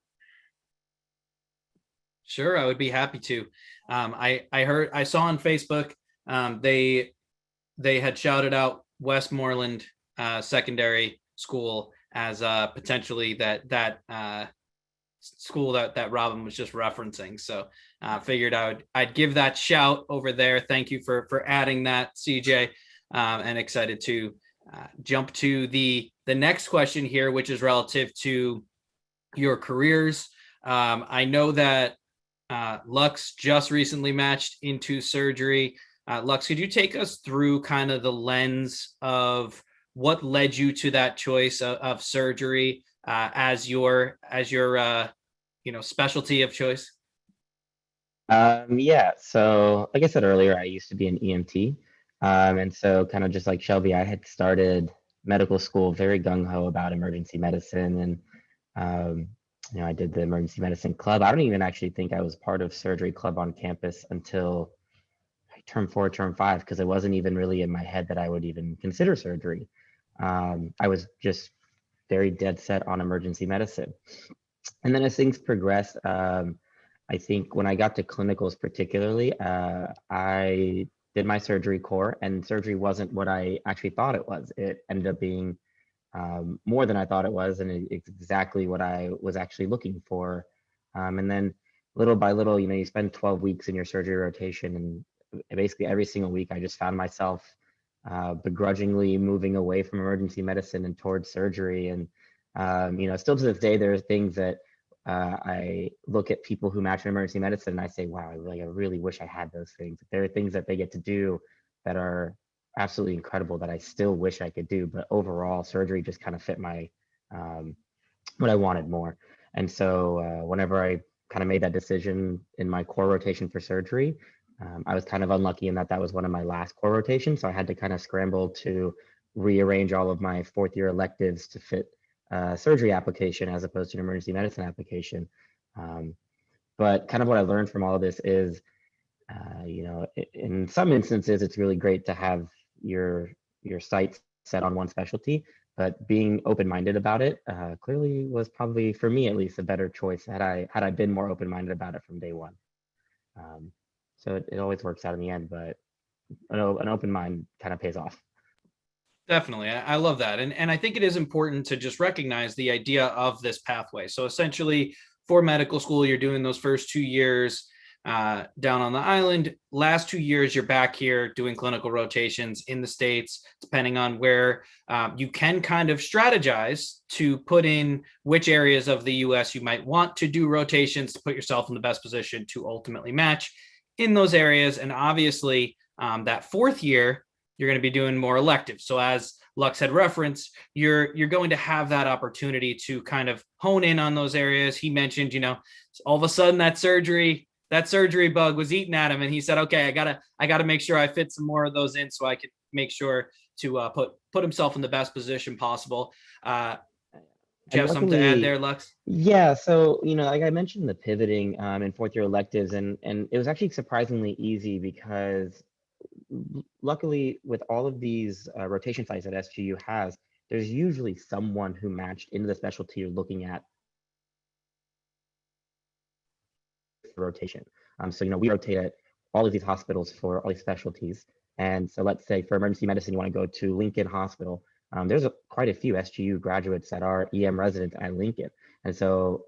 Sure, I would be happy to. I saw on Facebook they had shouted out Westmoreland Secondary School as potentially that school that Robin was just referencing. So figured I'd give that shout over there. Thank you for adding that, CJ, and excited to jump to the next question here, which is relative to your careers. I know that Lux just recently matched into surgery. Lux, could you take us through kind of the lens of what led you to that choice of surgery as your specialty of choice? Yeah, so like I said earlier, I used to be an EMT. And so kind of just like Shelby, I had started medical school very gung-ho about emergency medicine. And, I did the emergency medicine club. I don't even actually think I was part of surgery club on campus until term 4, term 5, because it wasn't even really in my head that I would even consider surgery. I was just very dead set on emergency medicine. And then as things progressed, I think when I got to clinicals particularly, I did my surgery core, and surgery wasn't what I actually thought it was. It ended up being more than I thought it was, and it's exactly what I was actually looking for. And then little by little, you spend 12 weeks in your surgery rotation, and basically every single week I just found myself begrudgingly moving away from emergency medicine and towards surgery. And still to this day, there are things that I look at people who match in emergency medicine and I say, wow, I really wish I had those things. There are things that they get to do that are absolutely incredible that I still wish I could do. But overall, surgery just kind of fit my what I wanted more. And so whenever I kind of made that decision in my core rotation for surgery, I was kind of unlucky in that that was one of my last core rotations. So I had to kind of scramble to rearrange all of my 4th-year electives to fit surgery application as opposed to an emergency medicine application. But kind of what I learned from all of this is, in some instances, it's really great to have your sights set on one specialty, but being open-minded about it clearly was probably, for me at least, a better choice had I been more open-minded about it from day one. So it always works out in the end, but an open mind kind of pays off. Definitely. I love that. And I think it is important to just recognize the idea of this pathway. So essentially for medical school, you're doing those first 2 years down on the island. Last 2 years, you're back here doing clinical rotations in the States, depending on where you can kind of strategize to put in which areas of the US you might want to do rotations to put yourself in the best position to ultimately match in those areas. And obviously that 4th year, you're going to be doing more electives. So as Lux had referenced, you're going to have that opportunity to kind of hone in on those areas. He mentioned, all of a sudden that surgery bug was eating at him, and he said, okay, I gotta make sure I fit some more of those in so I could make sure to put himself in the best position possible. Do you have something to add there, Lux? Yeah, so like I mentioned, the pivoting in 4th-year electives, and it was actually surprisingly easy because luckily with all of these rotation sites that SGU has, there's usually someone who matched into the specialty you're looking at for rotation. So we rotate at all of these hospitals for all these specialties. And so let's say for emergency medicine, you want to go to Lincoln Hospital. There's quite a few SGU graduates that are EM residents at Lincoln. And so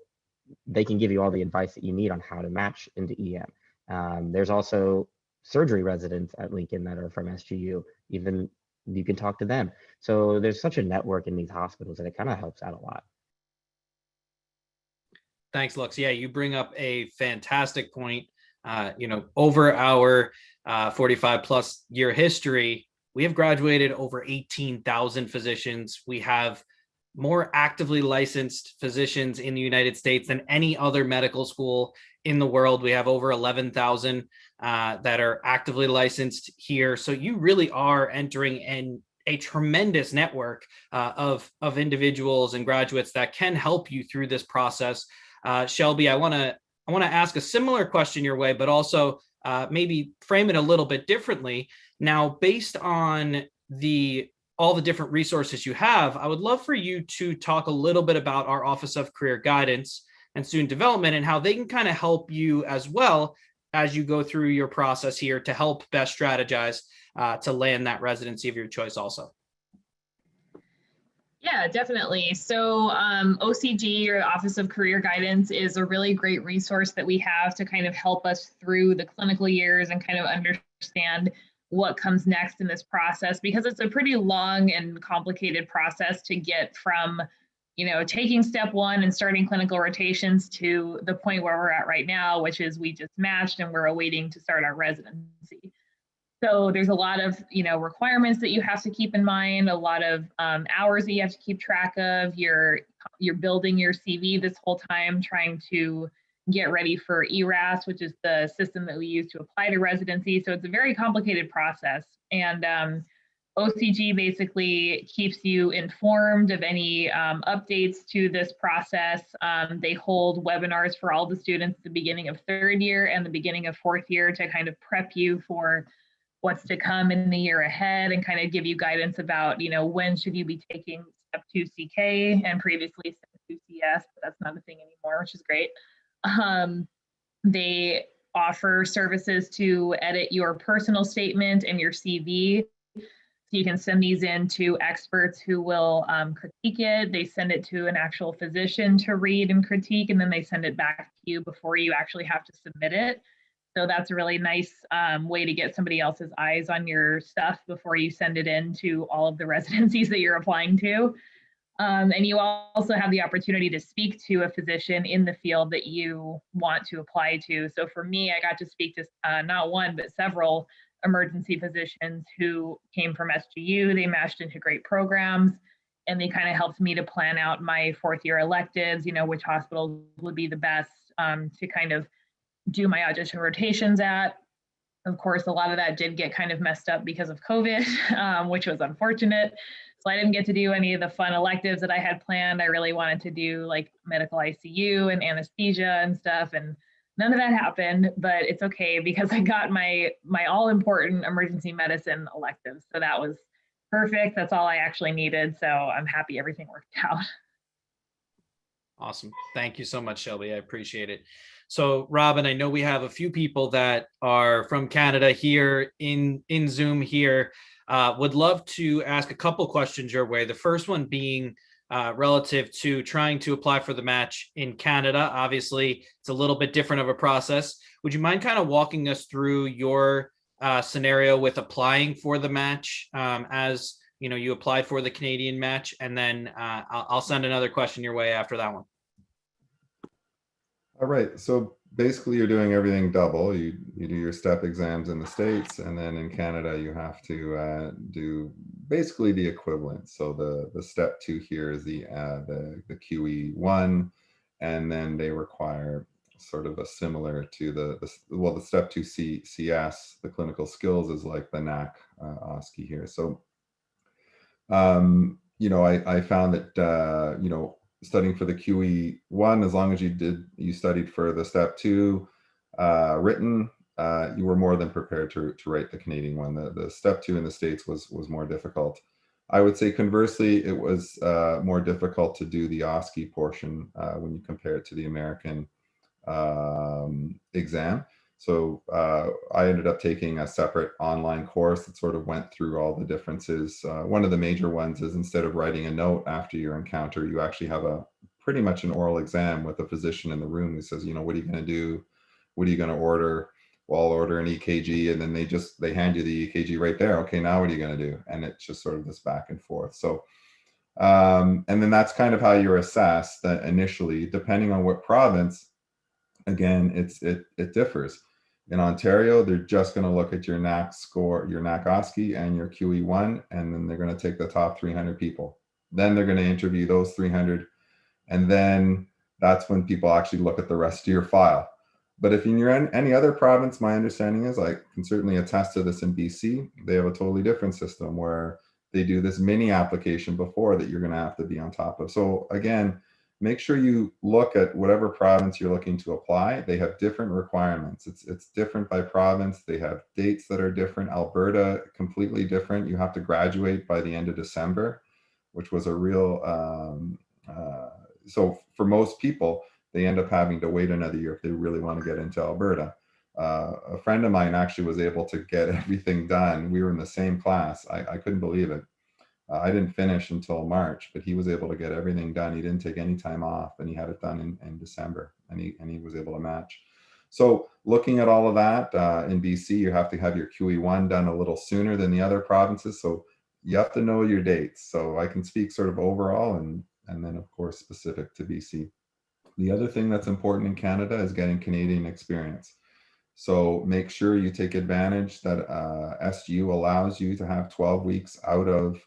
they can give you all the advice that you need on how to match into EM. There's also surgery residents at Lincoln that are from SGU. Even you can talk to them. So there's such a network in these hospitals that it kind of helps out a lot. Thanks, Lux. Yeah, you bring up a fantastic point. Over our 45 plus year history, we have graduated over 18,000 physicians. We have more actively licensed physicians in the United States than any other medical school in the world. We have over 11,000 that are actively licensed here. So you really are entering in a tremendous network of individuals and graduates that can help you through this process. Shelby, I want to ask a similar question your way, but also maybe frame it a little bit differently. Now, based on all the different resources you have, I would love for you to talk a little bit about our Office of Career Guidance and Student Development and how they can kind of help you as well as you go through your process here to help best strategize to land that residency of your choice also. Yeah, definitely. So OCG, or Office of Career Guidance, is a really great resource that we have to kind of help us through the clinical years and kind of understand what comes next in this process, because it's a pretty long and complicated process to get from, taking step 1 and starting clinical rotations to the point where we're at right now, which is we just matched and we're awaiting to start our residency. So there's a lot of, requirements that you have to keep in mind, a lot of hours that you have to keep track of. You're building your CV this whole time, trying to get ready for ERAS, which is the system that we use to apply to residency. So it's a very complicated process. And OCG basically keeps you informed of any updates to this process. They hold webinars for all the students at the beginning of third year and the beginning of fourth year to kind of prep you for what's to come in the year ahead and kind of give you guidance about, when should you be taking step 2 CK and previously step 2 CS, but that's not a thing anymore, which is great. They offer services to edit your personal statement and your CV. So you can send these in to experts who will critique it. They send it to an actual physician to read and critique, and then they send it back to you before you actually have to submit it. So that's a really nice way to get somebody else's eyes on your stuff before you send it in to all of the residencies that you're applying to. And you also have the opportunity to speak to a physician in the field that you want to apply to. So for me, I got to speak to not one, but several emergency physicians who came from SGU. They matched into great programs, and they kind of helped me to plan out my fourth year electives, which hospitals would be the best to kind of do my audition rotations at. Of course, a lot of that did get kind of messed up because of COVID, which was unfortunate. So I didn't get to do any of the fun electives that I had planned. I really wanted to do like medical ICU and anesthesia and stuff, and none of that happened, but it's okay because I got my all important emergency medicine electives. So that was perfect. That's all I actually needed. So I'm happy everything worked out. Awesome. Thank you so much, Shelby. I appreciate it. So Robin, I know we have a few people that are from Canada here in Zoom here. Would love to ask a couple questions your way. The first one being relative to trying to apply for the match in Canada. Obviously, it's a little bit different of a process. Would you mind kind of walking us through your scenario with applying for the match as you applied for the Canadian match? And then I'll send another question your way after that one. All right. So basically, you're doing everything double. You do your step exams in the States, and then in Canada, you have to do basically the equivalent. So the step 2 here is the QE1, and then they require sort of a similar to the step 2 CS. The clinical skills is like the NAC OSCE here. So I found that studying for the QE1, as long as you studied for the step 2 written, you were more than prepared to write the Canadian one. The step 2 in the States was more difficult. I would say conversely, it was more difficult to do the OSCE portion when you compare it to the American exam. So I ended up taking a separate online course that sort of went through all the differences. One of the major ones is instead of writing a note after your encounter, you actually have pretty much an oral exam with a physician in the room who says, what are you going to do? What are you going to order? Well, I'll order an EKG, and then they hand you the EKG right there. Okay, now what are you going to do? And it's just sort of this back and forth. So, and then that's kind of how you're assessed initially, depending on what province. Again, it differs. In Ontario, they're just going to look at your NAC score, your NAC OSCE and your QE1, and then they're going to take the top 300 people. Then they're going to interview those 300, and then that's when people actually look at the rest of your file. But if you're in any other province, my understanding is, I can certainly attest to this in BC, they have a totally different system where they do this mini application before that you're going to have to be on top of. So again, make sure you look at whatever province you're looking to apply. They have different requirements. It's different by province. They have dates that are different. Alberta, completely different. You have to graduate by the end of December, which was a real, so for most people, they end up having to wait another year if they really want to get into Alberta. A friend of mine actually was able to get everything done. We were in the same class. I couldn't believe it. I didn't finish until March, but he was able to get everything done. He didn't take any time off, and he had it done in December, and he was able to match. So looking at all of that, in BC, you have to have your QE1 done a little sooner than the other provinces. So you have to know your dates. So I can speak sort of overall and then of course specific to BC. The other thing that's important in Canada is getting Canadian experience. So make sure you take advantage that SU allows you to have 12 weeks out of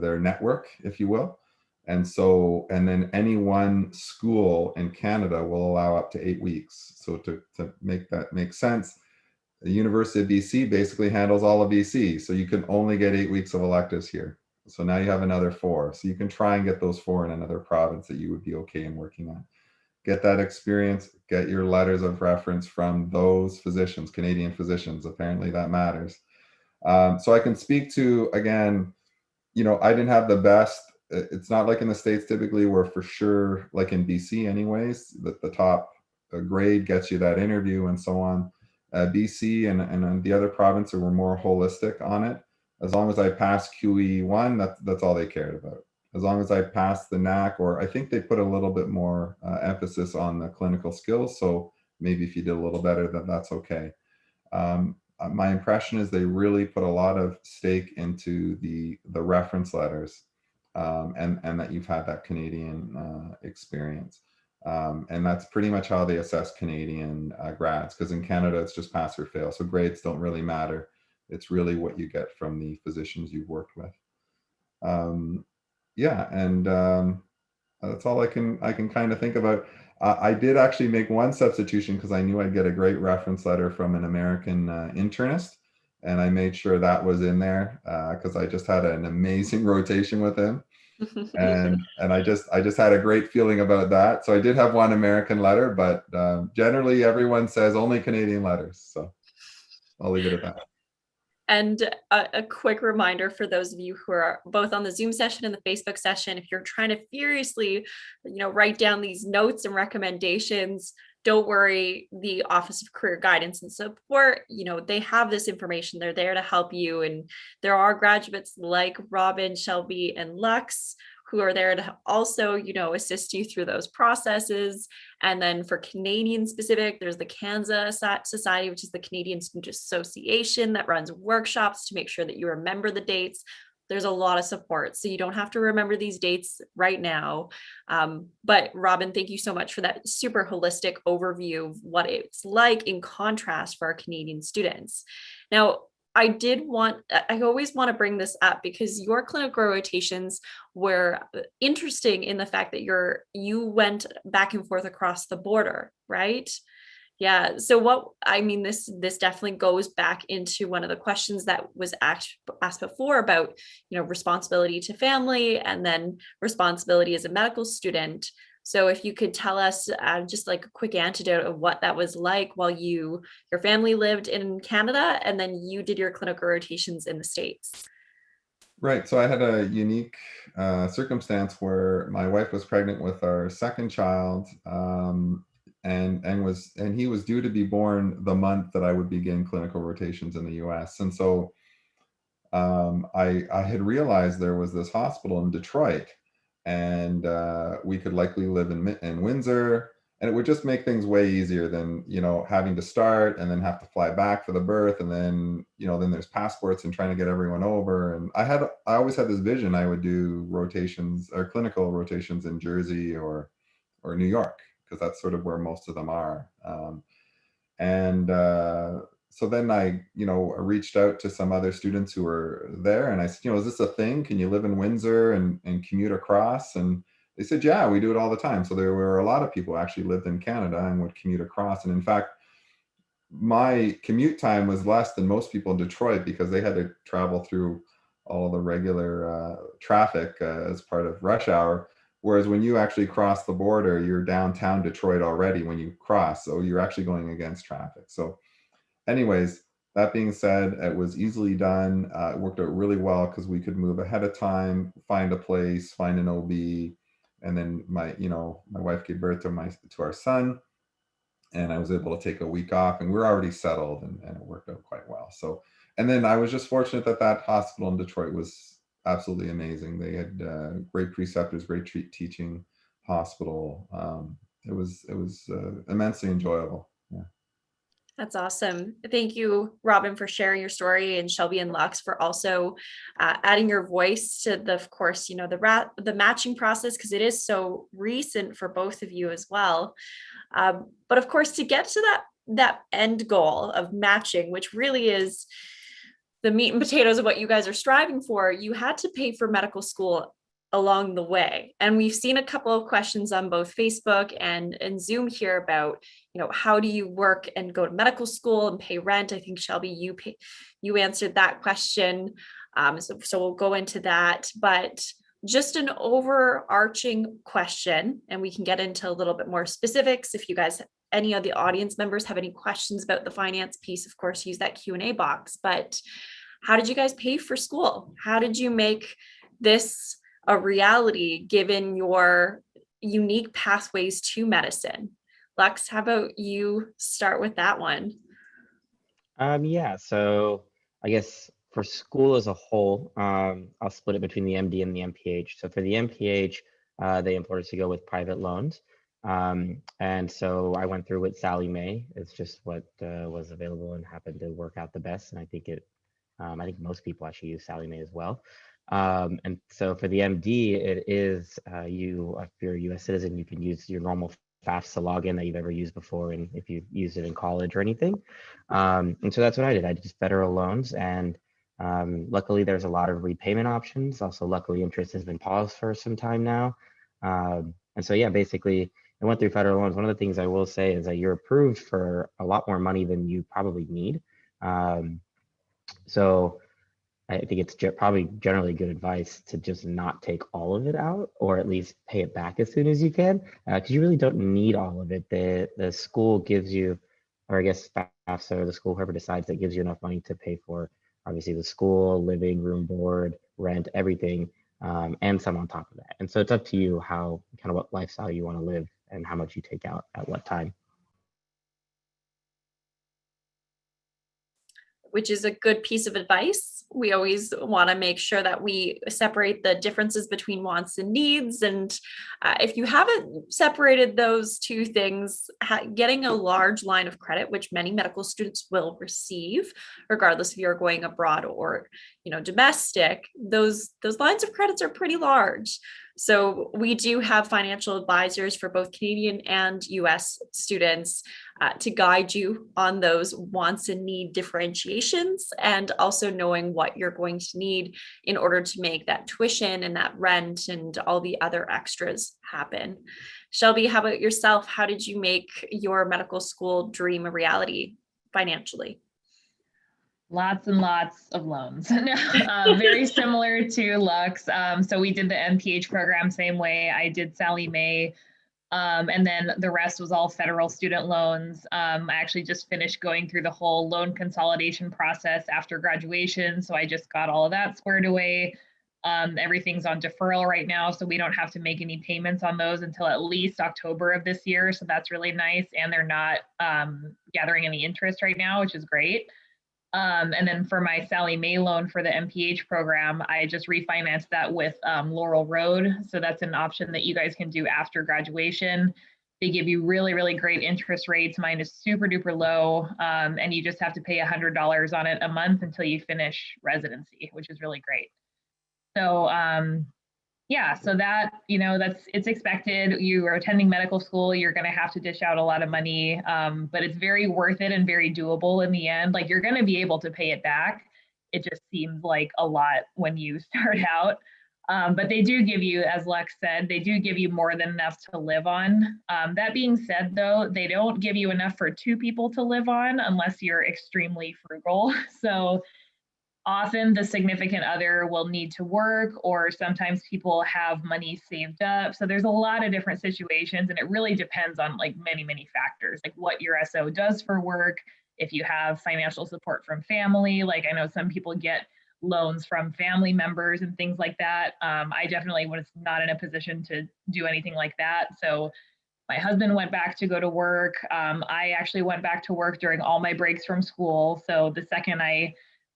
their network, if you will. And so, and then any one school in Canada will allow up to 8 weeks. So to make that make sense, the University of BC basically handles all of BC. So you can only get 8 weeks of electives here. So now you have another 4. So you can try and get those 4 in another province that you would be okay in working on. Get that experience, get your letters of reference from those physicians, Canadian physicians. Apparently that matters. So I can speak to, again, I didn't have the best. It's not like in the States typically, where for sure, like in BC anyways, that the top grade gets you that interview and so on. BC and the other provinces were more holistic on it. As long as I passed QE1, that's all they cared about. As long as I passed the NAC, or I think they put a little bit more emphasis on the clinical skills. So maybe if you did a little better, that's okay. My impression is they really put a lot of stake into the reference letters, and that you've had that Canadian experience. And that's pretty much how they assess Canadian grads, because in Canada it's just pass or fail. So grades don't really matter. It's really what you get from the physicians you've worked with. Yeah, and that's all I can kind of think about. I did actually make one substitution because I knew I'd get a great reference letter from an American internist, and I made sure that was in there because I just had an amazing rotation with him, and I just had a great feeling about that. So I did have one American letter, but generally everyone says only Canadian letters. So I'll leave it at that. And a quick reminder for those of you who are both on the Zoom session and the Facebook session, if you're trying to furiously, write down these notes and recommendations, don't worry. The Office of Career Guidance and Support, they have this information. They're there to help you. And there are graduates like Robin, Shelby, and Lux who are there to also, assist you through those processes. And then for Canadian specific, there's the CANSA Society, which is the Canadian Student Association that runs workshops to make sure that you remember the dates. There's a lot of support, so you don't have to remember these dates right now. But Robin, thank you so much for that super holistic overview of what it's like in contrast for our Canadian students. Now, I always want to bring this up because your clinical rotations were interesting in the fact that you went back and forth across the border, right? Yeah. So this definitely goes back into one of the questions that was asked before about, responsibility to family and then responsibility as a medical student. So if you could tell us just like a quick anecdote of what that was like while your family lived in Canada and then you did your clinical rotations in the States. Right. So I had a unique circumstance where my wife was pregnant with our second child, and he was due to be born the month that I would begin clinical rotations in the U.S. And so I had realized there was this hospital in Detroit, and we could likely live in Windsor, and it would just make things way easier than having to start and then have to fly back for the birth, and then then there's passports and trying to get everyone over. And I always had this vision I would do rotations or clinical rotations in Jersey or New York, because that's sort of where most of them are. So then I reached out to some other students who were there, and I said, is this a thing? Can you live in Windsor and commute across? And they said, yeah, we do it all the time. So there were a lot of people who actually lived in Canada and would commute across. And in fact, my commute time was less than most people in Detroit because they had to travel through all the regular traffic as part of rush hour. Whereas when you actually cross the border, you're downtown Detroit already when you cross. So you're actually going against traffic. So anyways, that being said, it was easily done. It worked out really well because we could move ahead of time, find a place, find an OB, and then my wife gave birth to our son, and I was able to take a week off, and we were already settled, and it worked out quite well. So, and then I was just fortunate that hospital in Detroit was absolutely amazing. They had great preceptors, great teaching hospital. It was immensely enjoyable. Yeah. That's awesome. Thank you, Robin, for sharing your story, and Shelby and Lux for also adding your voice to of course, the matching process, because it is so recent for both of you as well. But of course, to get to that that end goal of matching, which really is the meat and potatoes of what you guys are striving for, you had to pay for medical school along the way. And we've seen a couple of questions on both Facebook and Zoom here about, how do you work and go to medical school and pay rent? I think Shelby, you answered that question. So we'll go into that, but just an overarching question, and we can get into a little bit more specifics. If you guys, any of the audience members have any questions about the finance piece, of course, use that Q&A box. But how did you guys pay for school? How did you make this a reality given your unique pathways to medicine? Lex, how about you start with that one? Yeah, so I guess for school as a whole, I'll split it between the MD and the MPH. So for the MPH, they implored us to go with private loans. And so I went through with Sallie Mae. It's just what was available and happened to work out the best. And I think I think most people actually use Sallie Mae as well. And so for the MD, it is if you're a US citizen, you can use your normal FAFSA login that you've ever used before, and if you've used it in college or anything. And so that's what I did. I did federal loans, and luckily there's a lot of repayment options. Also, luckily interest has been paused for some time now. And so yeah, basically I went through federal loans. One of the things I will say is that you're approved for a lot more money than you probably need. So I think it's probably generally good advice to just not take all of it out, or at least pay it back as soon as you can, because you really don't need all of it. The school gives you, or I guess FAFSA or the school, whoever decides, that gives you enough money to pay for obviously the school, living, room, board, rent, everything, and some on top of that. And so it's up to you what lifestyle you want to live and how much you take out at what time. Which is a good piece of advice. We always want to make sure that we separate the differences between wants and needs. And if you haven't separated those two things, getting a large line of credit, which many medical students will receive, regardless if you're going abroad or domestic, those lines of credits are pretty large. So we do have financial advisors for both Canadian and US students to guide you on those wants and need differentiations, and also knowing what you're going to need in order to make that tuition and that rent and all the other extras happen. Shelby, how about yourself? How did you make your medical school dream a reality financially? Lots and lots of loans. Very similar to Lux. So we did the MPH program same way. I did Sallie Mae. And then the rest was all federal student loans. I actually just finished going through the whole loan consolidation process after graduation. So I just got all of that squared away. Everything's on deferral right now, so we don't have to make any payments on those until at least October of this year. So that's really nice. And they're not gathering any interest right now, which is great. And then for my Sallie Mae loan for the MPH program, I just refinanced that with Laurel Road. So that's an option that you guys can do after graduation. They give you really, really great interest rates. Mine is super duper low. And you just have to pay $100 on it a month until you finish residency, which is really great. So yeah, so that, it's expected. You are attending medical school, you're going to have to dish out a lot of money, but it's very worth it and very doable in the end. Like, you're going to be able to pay it back. It just seems like a lot when you start out. But they do give you, as Lex said, they do give you more than enough to live on. That being said, though, they don't give you enough for two people to live on unless you're extremely frugal. So often the significant other will need to work, or sometimes people have money saved up. So there's a lot of different situations, and it really depends on many, many factors, like what your SO does for work, if you have financial support from family. Like, I know some people get loans from family members and things like that. I definitely was not in a position to do anything like that. So my husband went back to go to work. I actually went back to work during all my breaks from school. So the second I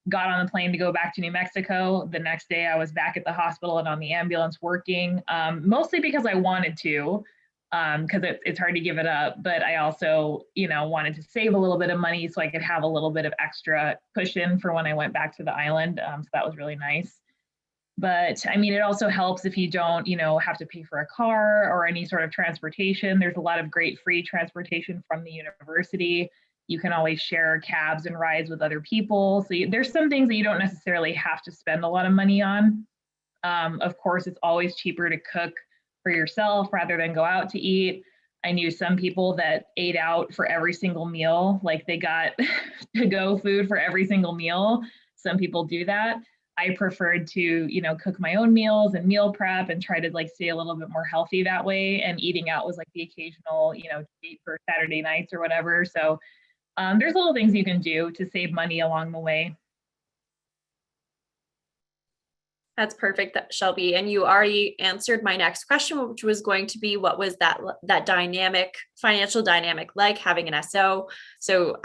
got on the plane to go back to New Mexico, the next day I was back at the hospital and on the ambulance working, mostly because I wanted to, because it's hard to give it up. But I also, wanted to save a little bit of money so I could have a little bit of extra cushion for when I went back to the island. So that was really nice. But I mean, it also helps if you don't, have to pay for a car or any sort of transportation. There's a lot of great free transportation from the university. You can always share cabs and rides with other people. So there's some things that you don't necessarily have to spend a lot of money on. Of course, it's always cheaper to cook for yourself rather than go out to eat. I knew some people that ate out for every single meal, like they got to-go food for every single meal. Some people do that. I preferred to, cook my own meals and meal prep and try to like stay a little bit more healthy that way. And eating out was like the occasional, treat for Saturday nights or whatever. So there's little things you can do to save money along the way. That's perfect, Shelby. And you already answered my next question, which was going to be, what was that financial dynamic like having an SO? So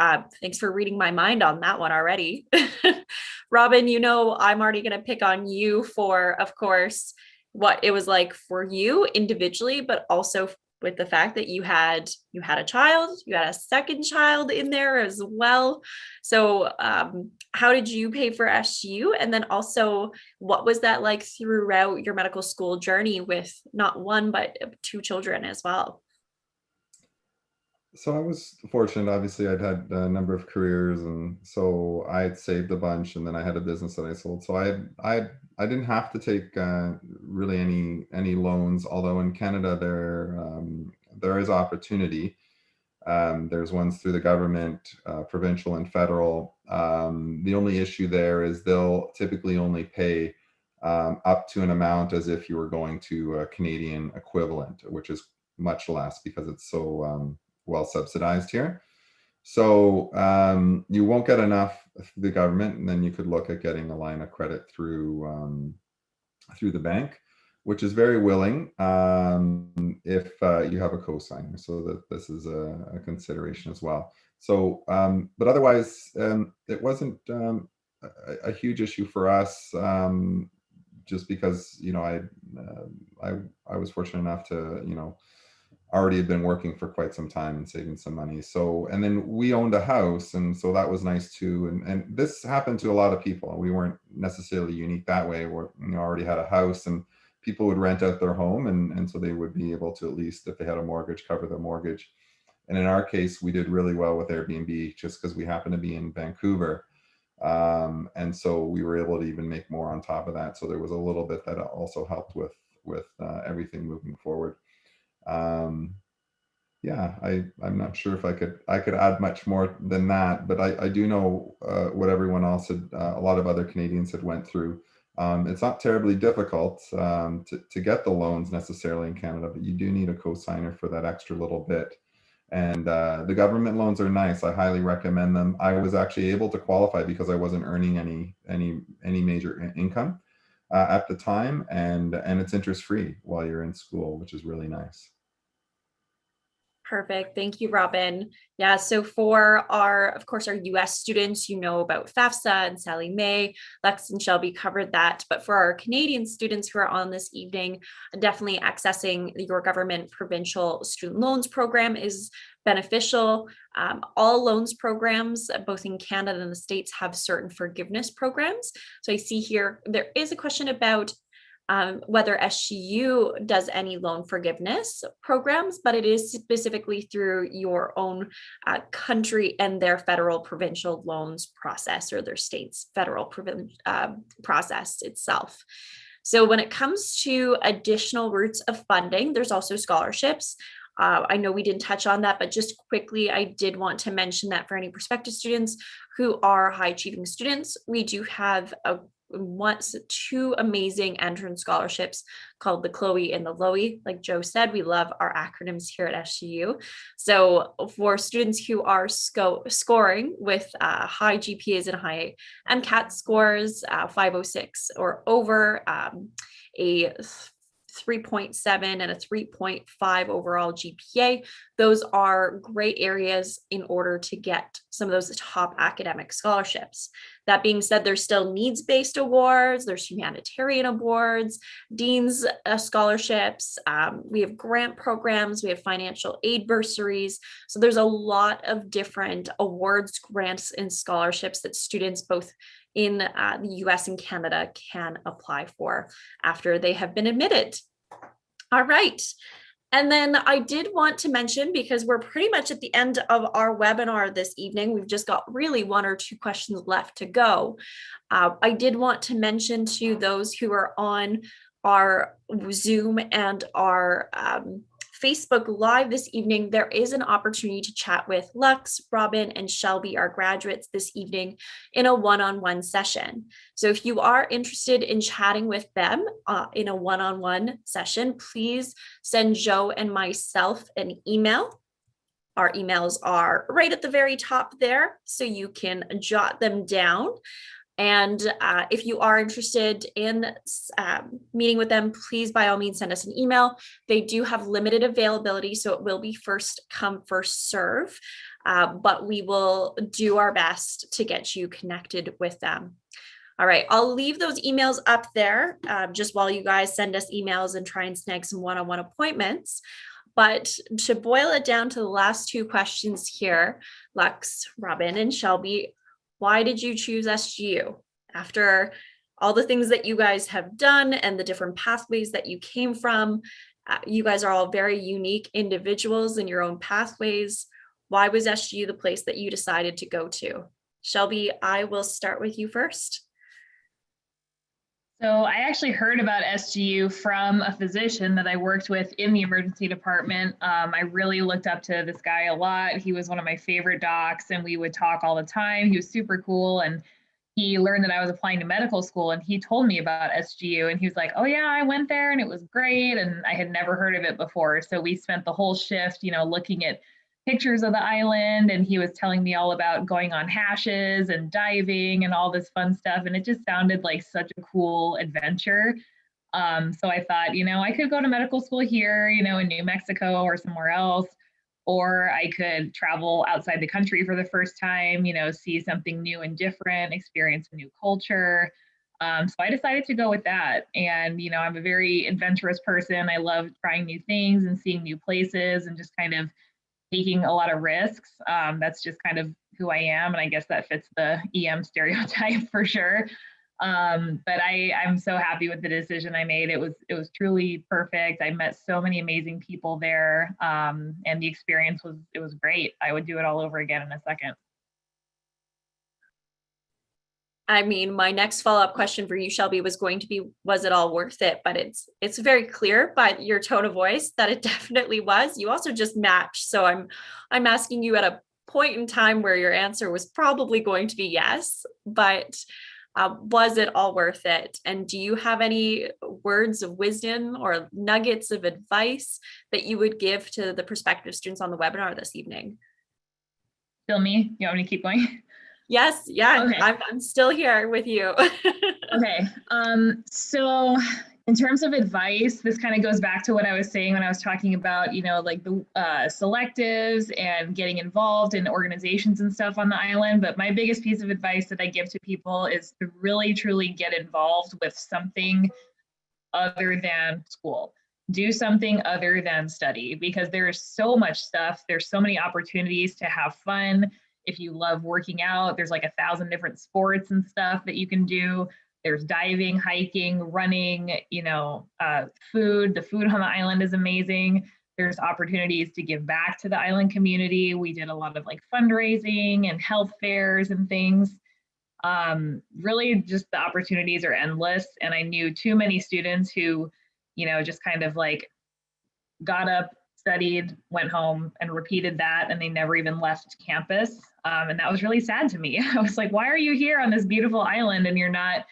thanks for reading my mind on that one already. Robin, I'm already going to pick on you for, of course, what it was like for you individually, but also with the fact that you had a child, you had a second child in there as well. So how did you pay for SGU? And then also, what was that like throughout your medical school journey with not one, but 2 children as well? So I was fortunate. Obviously, I'd had a number of careers, and so I had saved a bunch, and then I had a business that I sold. So I didn't have to take really any loans. Although in Canada there is opportunity. There's ones through the government, provincial and federal. The only issue there is they'll typically only pay up to an amount as if you were going to a Canadian equivalent, which is much less because it's so well subsidized here. So you won't get enough through the government, and then you could look at getting a line of credit through the bank, which is very willing if you have a cosigner. So that this is a consideration as well. So, but otherwise, it wasn't a huge issue for us, just because I was fortunate enough to already had been working for quite some time and saving some money. So, and then we owned a house, and so that was nice too. And this happened to a lot of people. We weren't necessarily unique that way. We already had a house, and people would rent out their home, and so they would be able to, at least if they had a mortgage, cover their mortgage. And in our case, we did really well with Airbnb just because we happened to be in Vancouver. And so we were able to even make more on top of that. So there was a little bit that also helped with everything moving forward. Yeah, I'm not sure if I could add much more than that, but I do know what everyone else had, a lot of other Canadians had went through. It's not terribly difficult to get the loans necessarily in Canada, but you do need a cosigner for that extra little bit. And the government loans are nice. I highly recommend them. I was actually able to qualify because I wasn't earning any major income at the time, and it's interest free while you're in school, which is really nice. Perfect. Thank you, Robin. Yeah, so for of course, our US students, about FAFSA and Sally Mae. Lex and Shelby covered that. But for our Canadian students who are on this evening, definitely accessing your government provincial student loans program is beneficial. All loans programs, both in Canada and the States, have certain forgiveness programs. So I see here, there is a question about whether SGU does any loan forgiveness programs, but it is specifically through your own country and their federal provincial loans process, or their state's federal process itself. So when it comes to additional routes of funding, there's also scholarships. I know we didn't touch on that, but just quickly, I did want to mention that for any prospective students who are high achieving students, we do have two amazing entrance scholarships called the Chloe and the Loie. Like Joe said, we love our acronyms here at SGU. So for students who are scoring with high GPAs and high MCAT scores, 506 or over, a 3.7 and a 3.5 overall GPA. Those are great areas in order to get some of those top academic scholarships. That being said, there's still needs-based awards, there's humanitarian awards, dean's scholarships, we have grant programs, we have financial aid bursaries. So there's a lot of different awards, grants, and scholarships that students both in the US and Canada can apply for after they have been admitted. All right. And then I did want to mention, because we're pretty much at the end of our webinar this evening, we've just got really 1 or 2 questions left to go. I did want to mention to those who are on our Zoom and our Facebook Live this evening, there is an opportunity to chat with Lux, Robin, and Shelby, our graduates, this evening in a one-on-one session. So if you are interested in chatting with them in a one-on-one session, please send Joe and myself an email. Our emails are right at the very top there, so you can jot them down. And if you are interested in meeting with them, please, by all means, send us an email. They do have limited availability, so it will be first come, first serve. But we will do our best to get you connected with them. All right, I'll leave those emails up there just while you guys send us emails and try and snag some one-on-one appointments. But to boil it down to the last 2 questions here, Lux, Robin, and Shelby, why did you choose SGU? After all the things that you guys have done and the different pathways that you came from, you guys are all very unique individuals in your own pathways. Why was SGU the place that you decided to go to? Shelby, I will start with you first. So I actually heard about SGU from a physician that I worked with in the emergency department. I really looked up to this guy a lot. He was one of my favorite docs, and we would talk all the time. He was super cool, and he learned that I was applying to medical school, and he told me about SGU, and he was like, oh yeah, I went there and it was great, and I had never heard of it before. So we spent the whole shift, looking at pictures of the island, and he was telling me all about going on hashes and diving and all this fun stuff, and it just sounded like such a cool adventure. So I thought, I could go to medical school here, in New Mexico or somewhere else, or I could travel outside the country for the first time, see something new and different, experience a new culture. So I decided to go with that. And, I'm a very adventurous person. I love trying new things and seeing new places and just kind of taking a lot of risks. That's just kind of who I am. And I guess that fits the EM stereotype for sure. But I'm so happy with the decision I made. It was truly perfect. I met so many amazing people there. And the experience was great. I would do it all over again in a second. I mean, my next follow-up question for you, Shelby, was going to be, was it all worth it? But it's very clear by your tone of voice that it definitely was. You also just matched. So I'm asking you at a point in time where your answer was probably going to be yes, but was it all worth it? And do you have any words of wisdom or nuggets of advice that you would give to the prospective students on the webinar this evening? Still me? You want me to keep going? Yes, yeah, okay. I'm still here with you. Okay, so in terms of advice, this kind of goes back to what I was saying when I was talking about, like the selectives and getting involved in organizations and stuff on the island. But my biggest piece of advice that I give to people is to really, truly get involved with something other than school. Do something other than study, because there's so much stuff. There's so many opportunities to have fun. If you love working out, there's like 1,000 different sports and stuff that you can do. There's diving, hiking, running, food. The food on the island is amazing. There's opportunities to give back to the island community. We did a lot of like fundraising and health fairs and things. Really just the opportunities are endless. And I knew too many students who, just kind of like got up, studied, went home, and repeated that, and they never even left campus. And that was really sad to me. I was like, why are you here on this beautiful island and you're not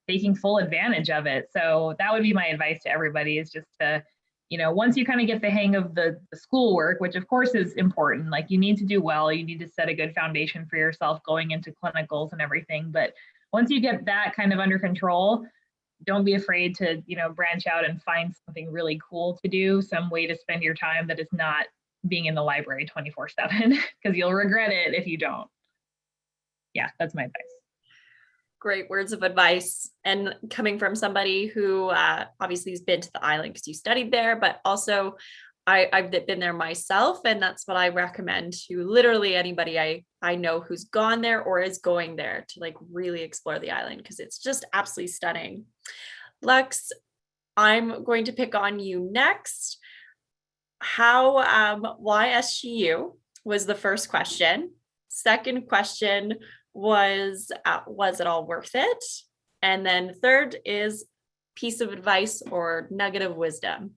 taking full advantage of it? So that would be my advice to everybody, is just to, once you kind of get the hang of the schoolwork, which of course is important, like you need to do well, you need to set a good foundation for yourself going into clinicals and everything. But once you get that kind of under control, don't be afraid to, branch out and find something really cool to do, some way to spend your time that is not being in the library 24/7, because you'll regret it if you don't. Yeah, that's my advice. Great words of advice. And coming from somebody who obviously has been to the island because you studied there, but also I've been there myself, and that's what I recommend to literally anybody I know who's gone there or is going there, to like really explore the island, because it's just absolutely stunning. Lux, I'm going to pick on you next. why SGU was the first question. Second question was it all worth it? And then third is piece of advice or nugget of wisdom.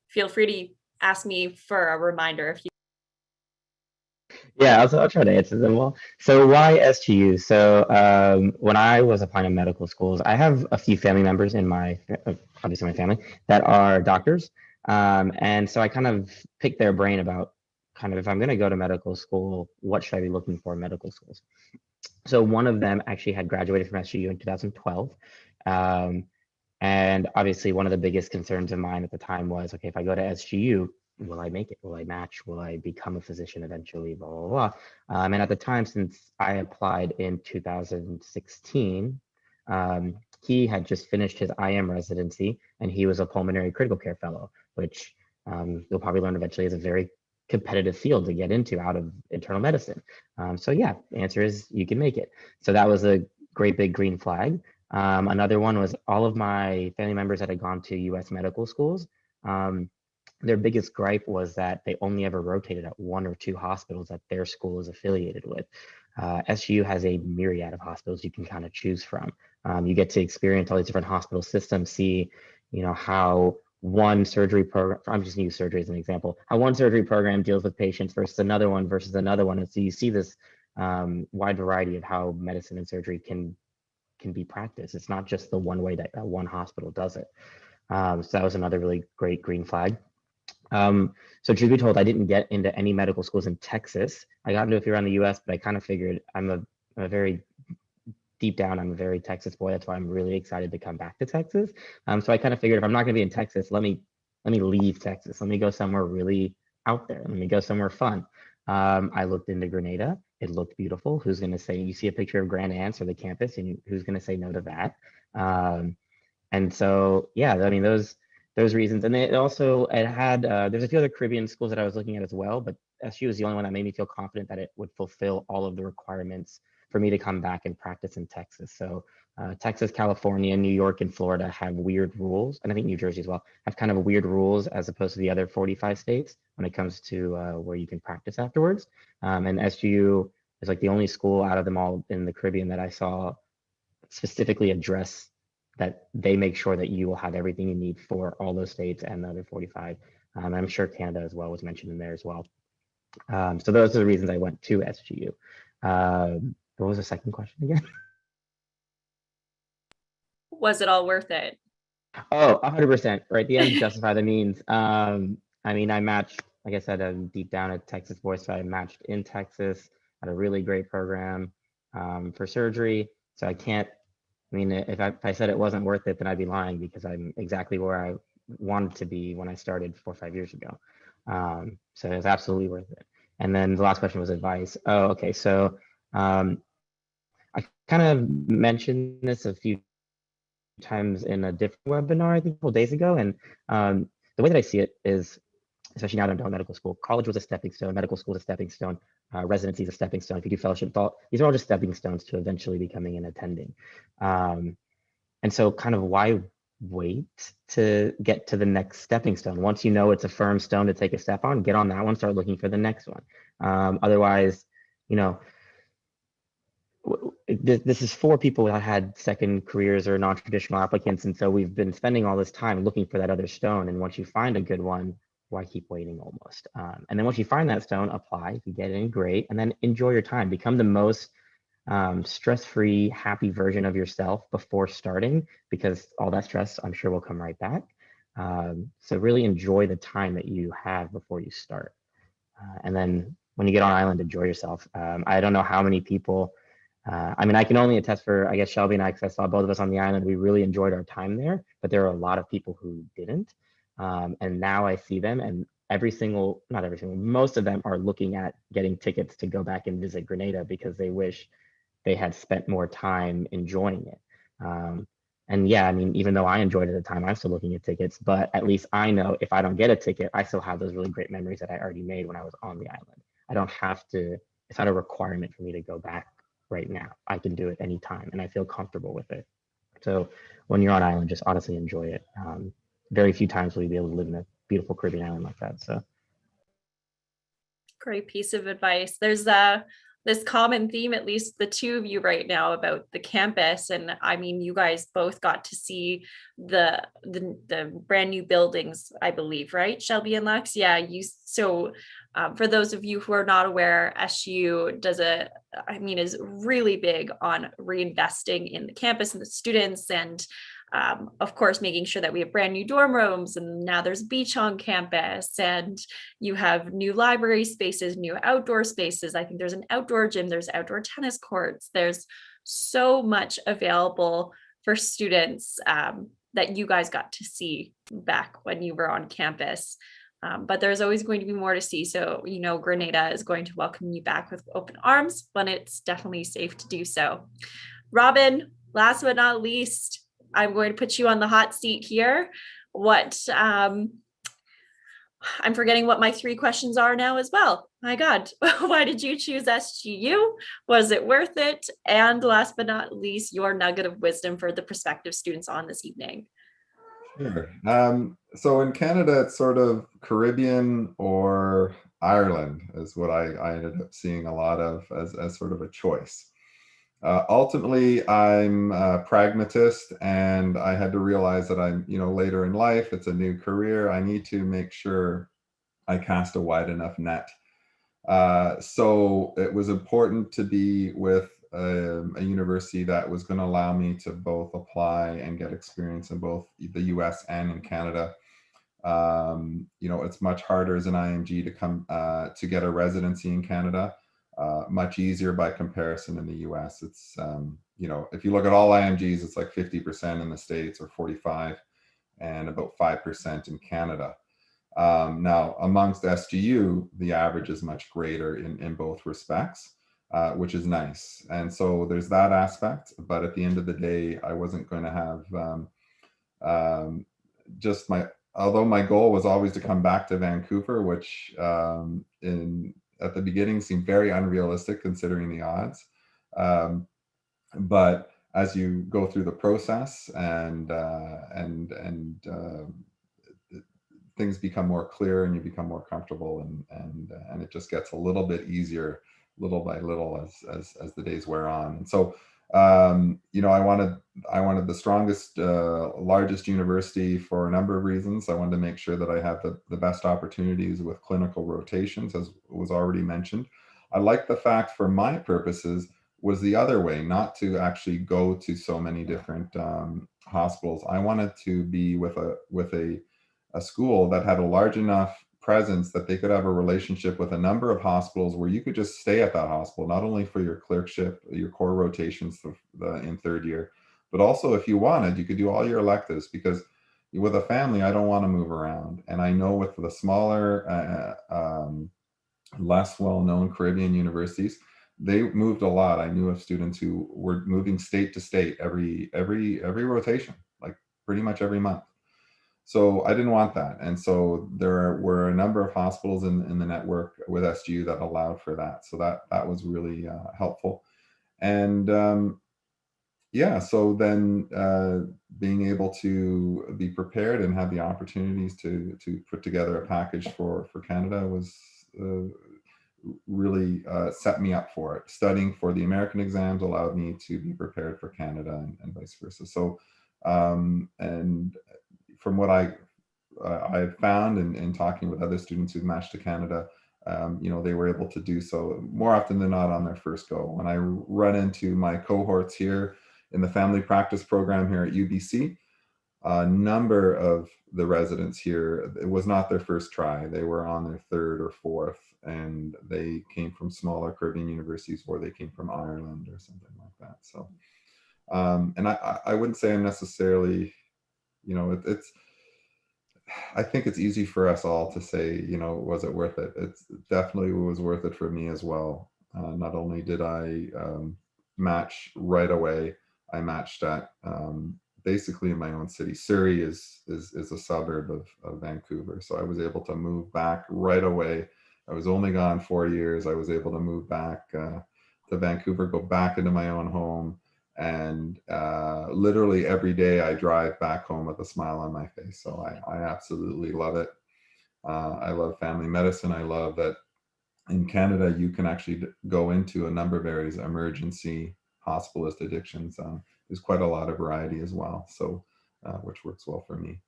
Feel free to ask me for a reminder if you. Yeah, I'll try to answer them all. So why SGU? So when I was applying to medical schools, I have a few family members in obviously my family, that are doctors. And so I kind of picked their brain about kind of, if I'm going to go to medical school, what should I be looking for in medical schools? So one of them actually had graduated from SGU in 2012. Um, and obviously one of the biggest concerns of mine at the time was, okay, if I go to SGU, will I make it? Will I match? Will I become a physician eventually? Blah, blah, blah. And at the time, since I applied in 2016, he had just finished his IM residency and he was a pulmonary critical care fellow, which you'll probably learn eventually is a very competitive field to get into out of internal medicine. So yeah, the answer is you can make it. So that was a great big green flag. Another one was all of my family members that had gone to US medical schools. Their biggest gripe was that they only ever rotated at one or two hospitals that their school is affiliated with. SGU has a myriad of hospitals you can kind of choose from. You get to experience all these different hospital systems, see, how one surgery program, I'm just gonna use surgery as an example, how one surgery program deals with patients versus another one. And so you see this wide variety of how medicine and surgery can be practiced. It's not just the one way that one hospital does it. So that was another really great green flag. So truth be told, I didn't get into any medical schools in Texas. I got into a few around the US, but I kind of figured I'm a very deep down, I'm a very Texas boy. That's why I'm really excited to come back to Texas. So I kind of figured if I'm not going to be in Texas, let me leave Texas. Let me go somewhere really out there. Let me go somewhere fun. I looked into Grenada. It looked beautiful. Who's going to say, you see a picture of Grand Anse or the campus, and who's going to say no to that? And so, yeah, I mean, those reasons. And it had, there's a few other Caribbean schools that I was looking at as well, but SU was the only one that made me feel confident that it would fulfill all of the requirements for me to come back and practice in Texas. So Texas, California, New York, and Florida have weird rules. And I think New Jersey as well have kind of weird rules as opposed to the other 45 states when it comes to where you can practice afterwards. And SGU is like the only school out of them all in the Caribbean that I saw specifically address that they make sure that you will have everything you need for all those states and the other 45. I'm sure Canada as well was mentioned in there as well. So those are the reasons I went to SGU. What was the second question again? Was it all worth it? Oh, 100%, right? The ends justify the means. I mean, I matched, like I said, I'm deep down a Texas boy, so I matched in Texas at a really great program for surgery. So I can't, I mean, if I said it wasn't worth it, then I'd be lying because I'm exactly where I wanted to be when I started 4 or 5 years ago. So it's absolutely worth it. And then the last question was advice. Oh, okay. So I kind of mentioned this a few times in a different webinar, I think a couple days ago. And the way that I see it is, especially now that I'm done medical school, college was a stepping stone, medical school is a stepping stone, residency is a stepping stone. If you do fellowship, these are all just stepping stones to eventually becoming an attending. And so kind of why wait to get to the next stepping stone? Once you know it's a firm stone to take a step on, get on that one, start looking for the next one. Otherwise, this is for people that had second careers or non-traditional applicants. And so we've been spending all this time looking for that other stone. And once you find a good one, why keep waiting almost? And then once you find that stone, apply. If you get in, great. And then enjoy your time. Become the most stress-free, happy version of yourself before starting, because all that stress, I'm sure, will come right back. So really enjoy the time that you have before you start. And then when you get on island, enjoy yourself. I don't know how many people, I mean, I can only attest for, I guess, Shelby and I, because I saw both of us on the island, we really enjoyed our time there, but there are a lot of people who didn't. And now I see them, and not every single, most of them are looking at getting tickets to go back and visit Grenada because they wish they had spent more time enjoying it. And yeah, I mean, even though I enjoyed it at the time, I'm still looking at tickets, but at least I know if I don't get a ticket, I still have those really great memories that I already made when I was on the island. I don't have to, it's not a requirement for me to go back right now. I can do it anytime and I feel comfortable with it. So when you're on island, just honestly enjoy it. Very few times will you be able to live in a beautiful Caribbean island like that. So Great piece of advice. There's this common theme, at least the two of you right now, about the campus. And I mean, you guys both got to see the brand new buildings, I believe, right? Shelby and Lex. Yeah, for those of you who are not aware, SU is really big on reinvesting in the campus and the students, and of course, making sure that we have brand new dorm rooms, and now there's beach on campus, and you have new library spaces, new outdoor spaces. I think there's an outdoor gym, there's outdoor tennis courts. There's so much available for students that you guys got to see back when you were on campus. But there's always going to be more to see. So, Grenada is going to welcome you back with open arms when it's definitely safe to do so. Robin, last but not least, I'm going to put you on the hot seat here. I'm forgetting what my 3 questions are now as well. My God, why did you choose SGU? Was it worth it? And last but not least, your nugget of wisdom for the prospective students on this evening. Sure. So in Canada, it's sort of Caribbean or Ireland is what I ended up seeing a lot of as sort of a choice. Ultimately, I'm a pragmatist, and I had to realize that I'm, later in life, it's a new career. I need to make sure I cast a wide enough net. So it was important to be with a university that was going to allow me to both apply and get experience in both the US and in Canada. It's much harder as an IMG to come to get a residency in Canada. Much easier by comparison in the US. It's, if you look at all IMGs, it's like 50% in the States or 45 and about 5% in Canada. Now, amongst SGU, the average is much greater in both respects, which is nice. And so there's that aspect. But at the end of the day, I wasn't going to have although my goal was always to come back to Vancouver, which at the beginning seemed very unrealistic considering the odds. But as you go through the process and things become more clear and you become more comfortable, and it just gets a little bit easier little by little as the days wear on. And so I wanted the strongest, largest university for a number of reasons. I wanted to make sure that I had the best opportunities with clinical rotations, as was already mentioned. I like the fact, for my purposes, was the other way, not to actually go to so many different hospitals. I wanted to be with a school that had a large enough presence that they could have a relationship with a number of hospitals where you could just stay at that hospital, not only for your clerkship, your core rotations in third year, but also if you wanted, you could do all your electives, because with a family, I don't want to move around. And I know with the smaller, less well-known Caribbean universities, they moved a lot. I knew of students who were moving state to state every rotation, like pretty much every month. So I didn't want that. And so there were a number of hospitals in the network with SGU that allowed for that. So that was really helpful. And so then being able to be prepared and have the opportunities to put together a package for Canada was really set me up for it. Studying for the American exams allowed me to be prepared for Canada and vice versa. So, and from what I've found in talking with other students who've matched to Canada, they were able to do so more often than not on their first go. When I run into my cohorts here in the family practice program here at UBC, a number of the residents here, it was not their first try. They were on their third or fourth, and they came from smaller Caribbean universities, or they came from Ireland or something like that. So, and I wouldn't say I'm necessarily, I think it's easy for us all to say, was it worth it? It definitely was worth it for me as well. Not only did I match right away, I matched at basically in my own city. Surrey is a suburb of Vancouver. So I was able to move back right away. I was only gone 4 years. I was able to move back to Vancouver, go back into my own home. And literally every day I drive back home with a smile on my face. So I absolutely love it. I love family medicine. I love that in Canada, you can actually go into a number of areas, emergency, hospitalist addictions. There's quite a lot of variety as well, so which works well for me.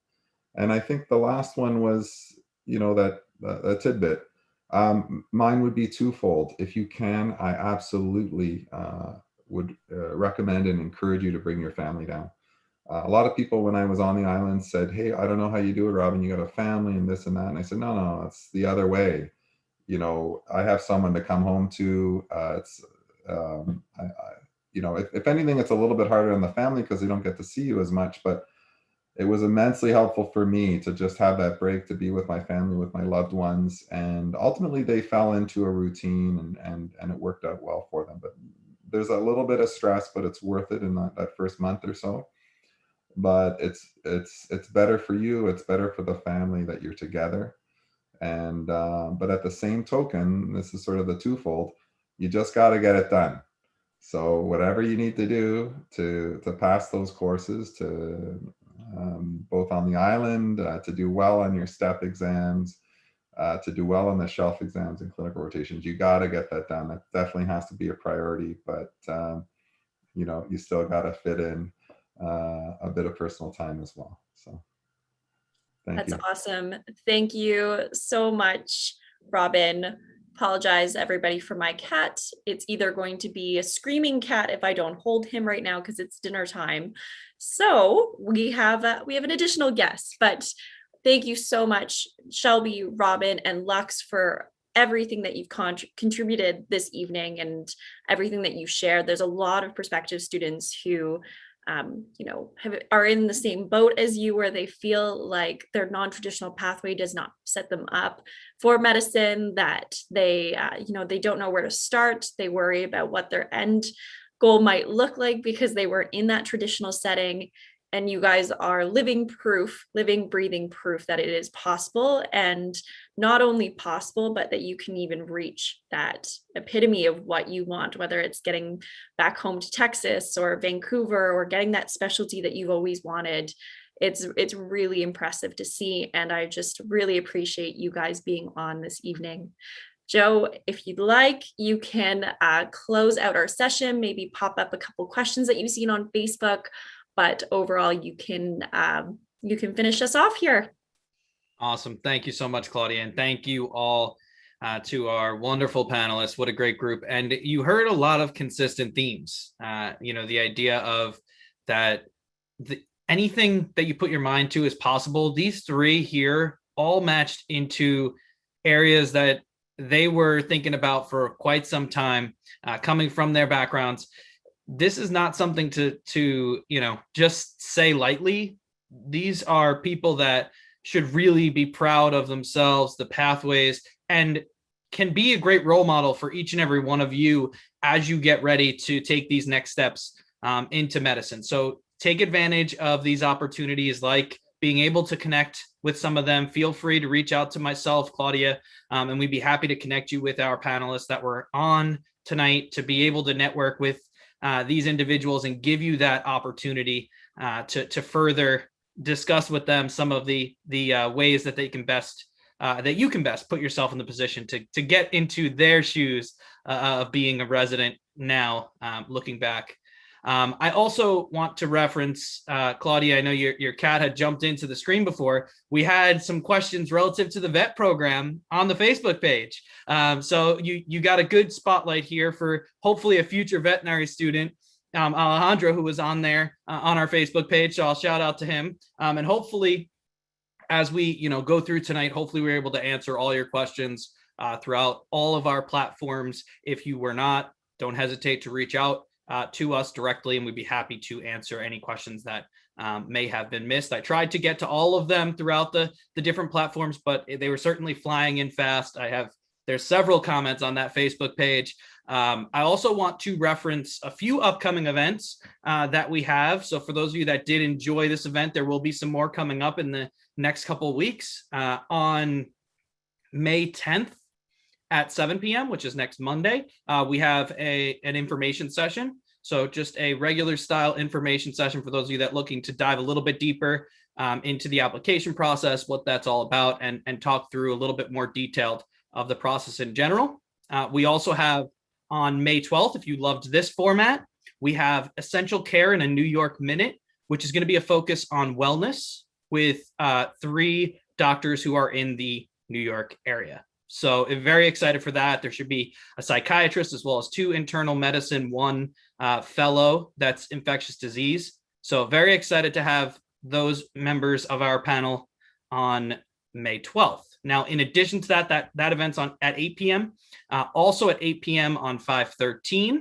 And I think the last one was, that a tidbit. Mine would be twofold. If you can, I absolutely would recommend and encourage you to bring your family down. A lot of people, when I was on the island, said, "Hey, I don't know how you do it, Robin. You got a family and this and that." And I said, "No, it's the other way. I have someone to come home to. If anything, it's a little bit harder on the family because they don't get to see you as much. But it was immensely helpful for me to just have that break, to be with my family, with my loved ones, and ultimately they fell into a routine, and it worked out well for them. But there's a little bit of stress, but it's worth it in that first month or so. But it's better for you. It's better for the family that you're together. And but at the same token, this is sort of the twofold. You just got to get it done. So whatever you need to do to pass those courses, to both on the island, to do well on your STEP exams, to do well on the shelf exams and clinical rotations, you got to get that done. That definitely has to be a priority. But you still got to fit in a bit of personal time as well. So thank you. That's awesome. Thank you so much, Robin. Apologize everybody for my cat. It's either going to be a screaming cat if I don't hold him right now because it's dinner time. So we have an additional guest, but thank you so much, Shelby, Robin, and Lux, for everything that you've contributed this evening and everything that you shared. There's a lot of prospective students who are in the same boat as you, where they feel like their non-traditional pathway does not set them up for medicine, that they don't know where to start. They worry about what their end goal might look like because they were in that traditional setting. And you guys are living breathing proof that it is possible, and not only possible, but that you can even reach that epitome of what you want, whether it's getting back home to Texas or Vancouver or getting that specialty that you've always wanted. It's really impressive to see. And I just really appreciate you guys being on this evening. Joe, if you'd like, you can close out our session, maybe pop up a couple questions that you've seen on Facebook. But overall, you can finish us off here. Awesome. Thank you so much, Claudia. And thank you all to our wonderful panelists. What a great group. And you heard a lot of consistent themes. The idea of that anything that you put your mind to is possible. These three here all matched into areas that they were thinking about for quite some time, coming from their backgrounds. This is not something to just say lightly. These are people that should really be proud of themselves, the pathways, and can be a great role model for each and every one of you as you get ready to take these next steps into medicine. So take advantage of these opportunities, like being able to connect with some of them. Feel free to reach out to myself, Claudia, and we'd be happy to connect you with our panelists that were on tonight to be able to network with these individuals and give you that opportunity to further discuss with them some of the ways that they can best that you can best put yourself in the position to get into their shoes of being a resident now, looking back. I also want to reference, Claudia, I know your cat had jumped into the screen before. We had some questions relative to the vet program on the Facebook page. So you got a good spotlight here for hopefully a future veterinary student, Alejandro, who was on there on our Facebook page. So I'll shout out to him. And hopefully, as we go through tonight, hopefully we're able to answer all your questions throughout all of our platforms. If you were not, don't hesitate to reach out to us directly, and we'd be happy to answer any questions that may have been missed. I tried to get to all of them throughout the different platforms, but they were certainly flying in fast. There's several comments on that Facebook page. I also want to reference a few upcoming events that we have. So for those of you that did enjoy this event, there will be some more coming up in the next couple of weeks. On May 10th at 7 p.m., which is next Monday, we have an information session. So just a regular style information session for those of you that are looking to dive a little bit deeper into the application process, what that's all about, and talk through a little bit more detailed of the process in general. We also have on May 12th, if you loved this format, we have Essential Care in a New York Minute, which is going to be a focus on wellness with 3 doctors who are in the New York area. So I'm very excited for that. There should be a psychiatrist as well as 2 internal medicine, 1 fellow that's infectious disease. So very excited to have those members of our panel on May 12th. Now, in addition to that event's at 8 p.m. Also at 8 p.m. on 5/13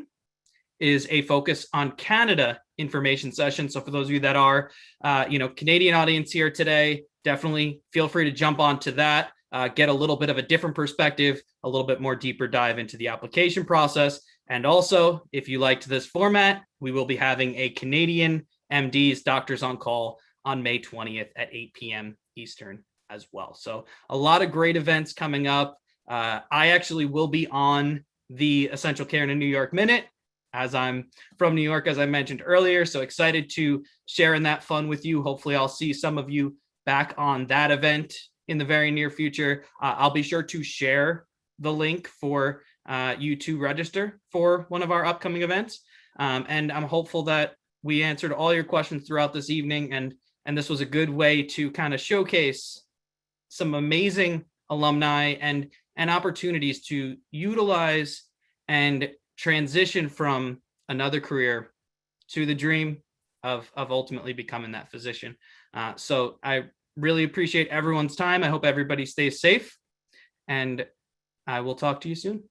is a focus on Canada information session. So for those of you that are, Canadian audience here today, definitely feel free to jump onto that, get a little bit of a different perspective, a little bit more deeper dive into the application process. And also, if you liked this format, we will be having a Canadian MDs Doctors on Call on May 20th at 8 p.m. Eastern as well. So a lot of great events coming up. I actually will be on the Essential Care in a New York Minute, as I'm from New York, as I mentioned earlier. So excited to share in that fun with you. Hopefully I'll see some of you back on that event in the very near future. I'll be sure to share the link for you to register for one of our upcoming events. And I'm hopeful that we answered all your questions throughout this evening. And this was a good way to kind of showcase some amazing alumni and opportunities to utilize and transition from another career to the dream of ultimately becoming that physician. So I really appreciate everyone's time. I hope everybody stays safe, and I will talk to you soon.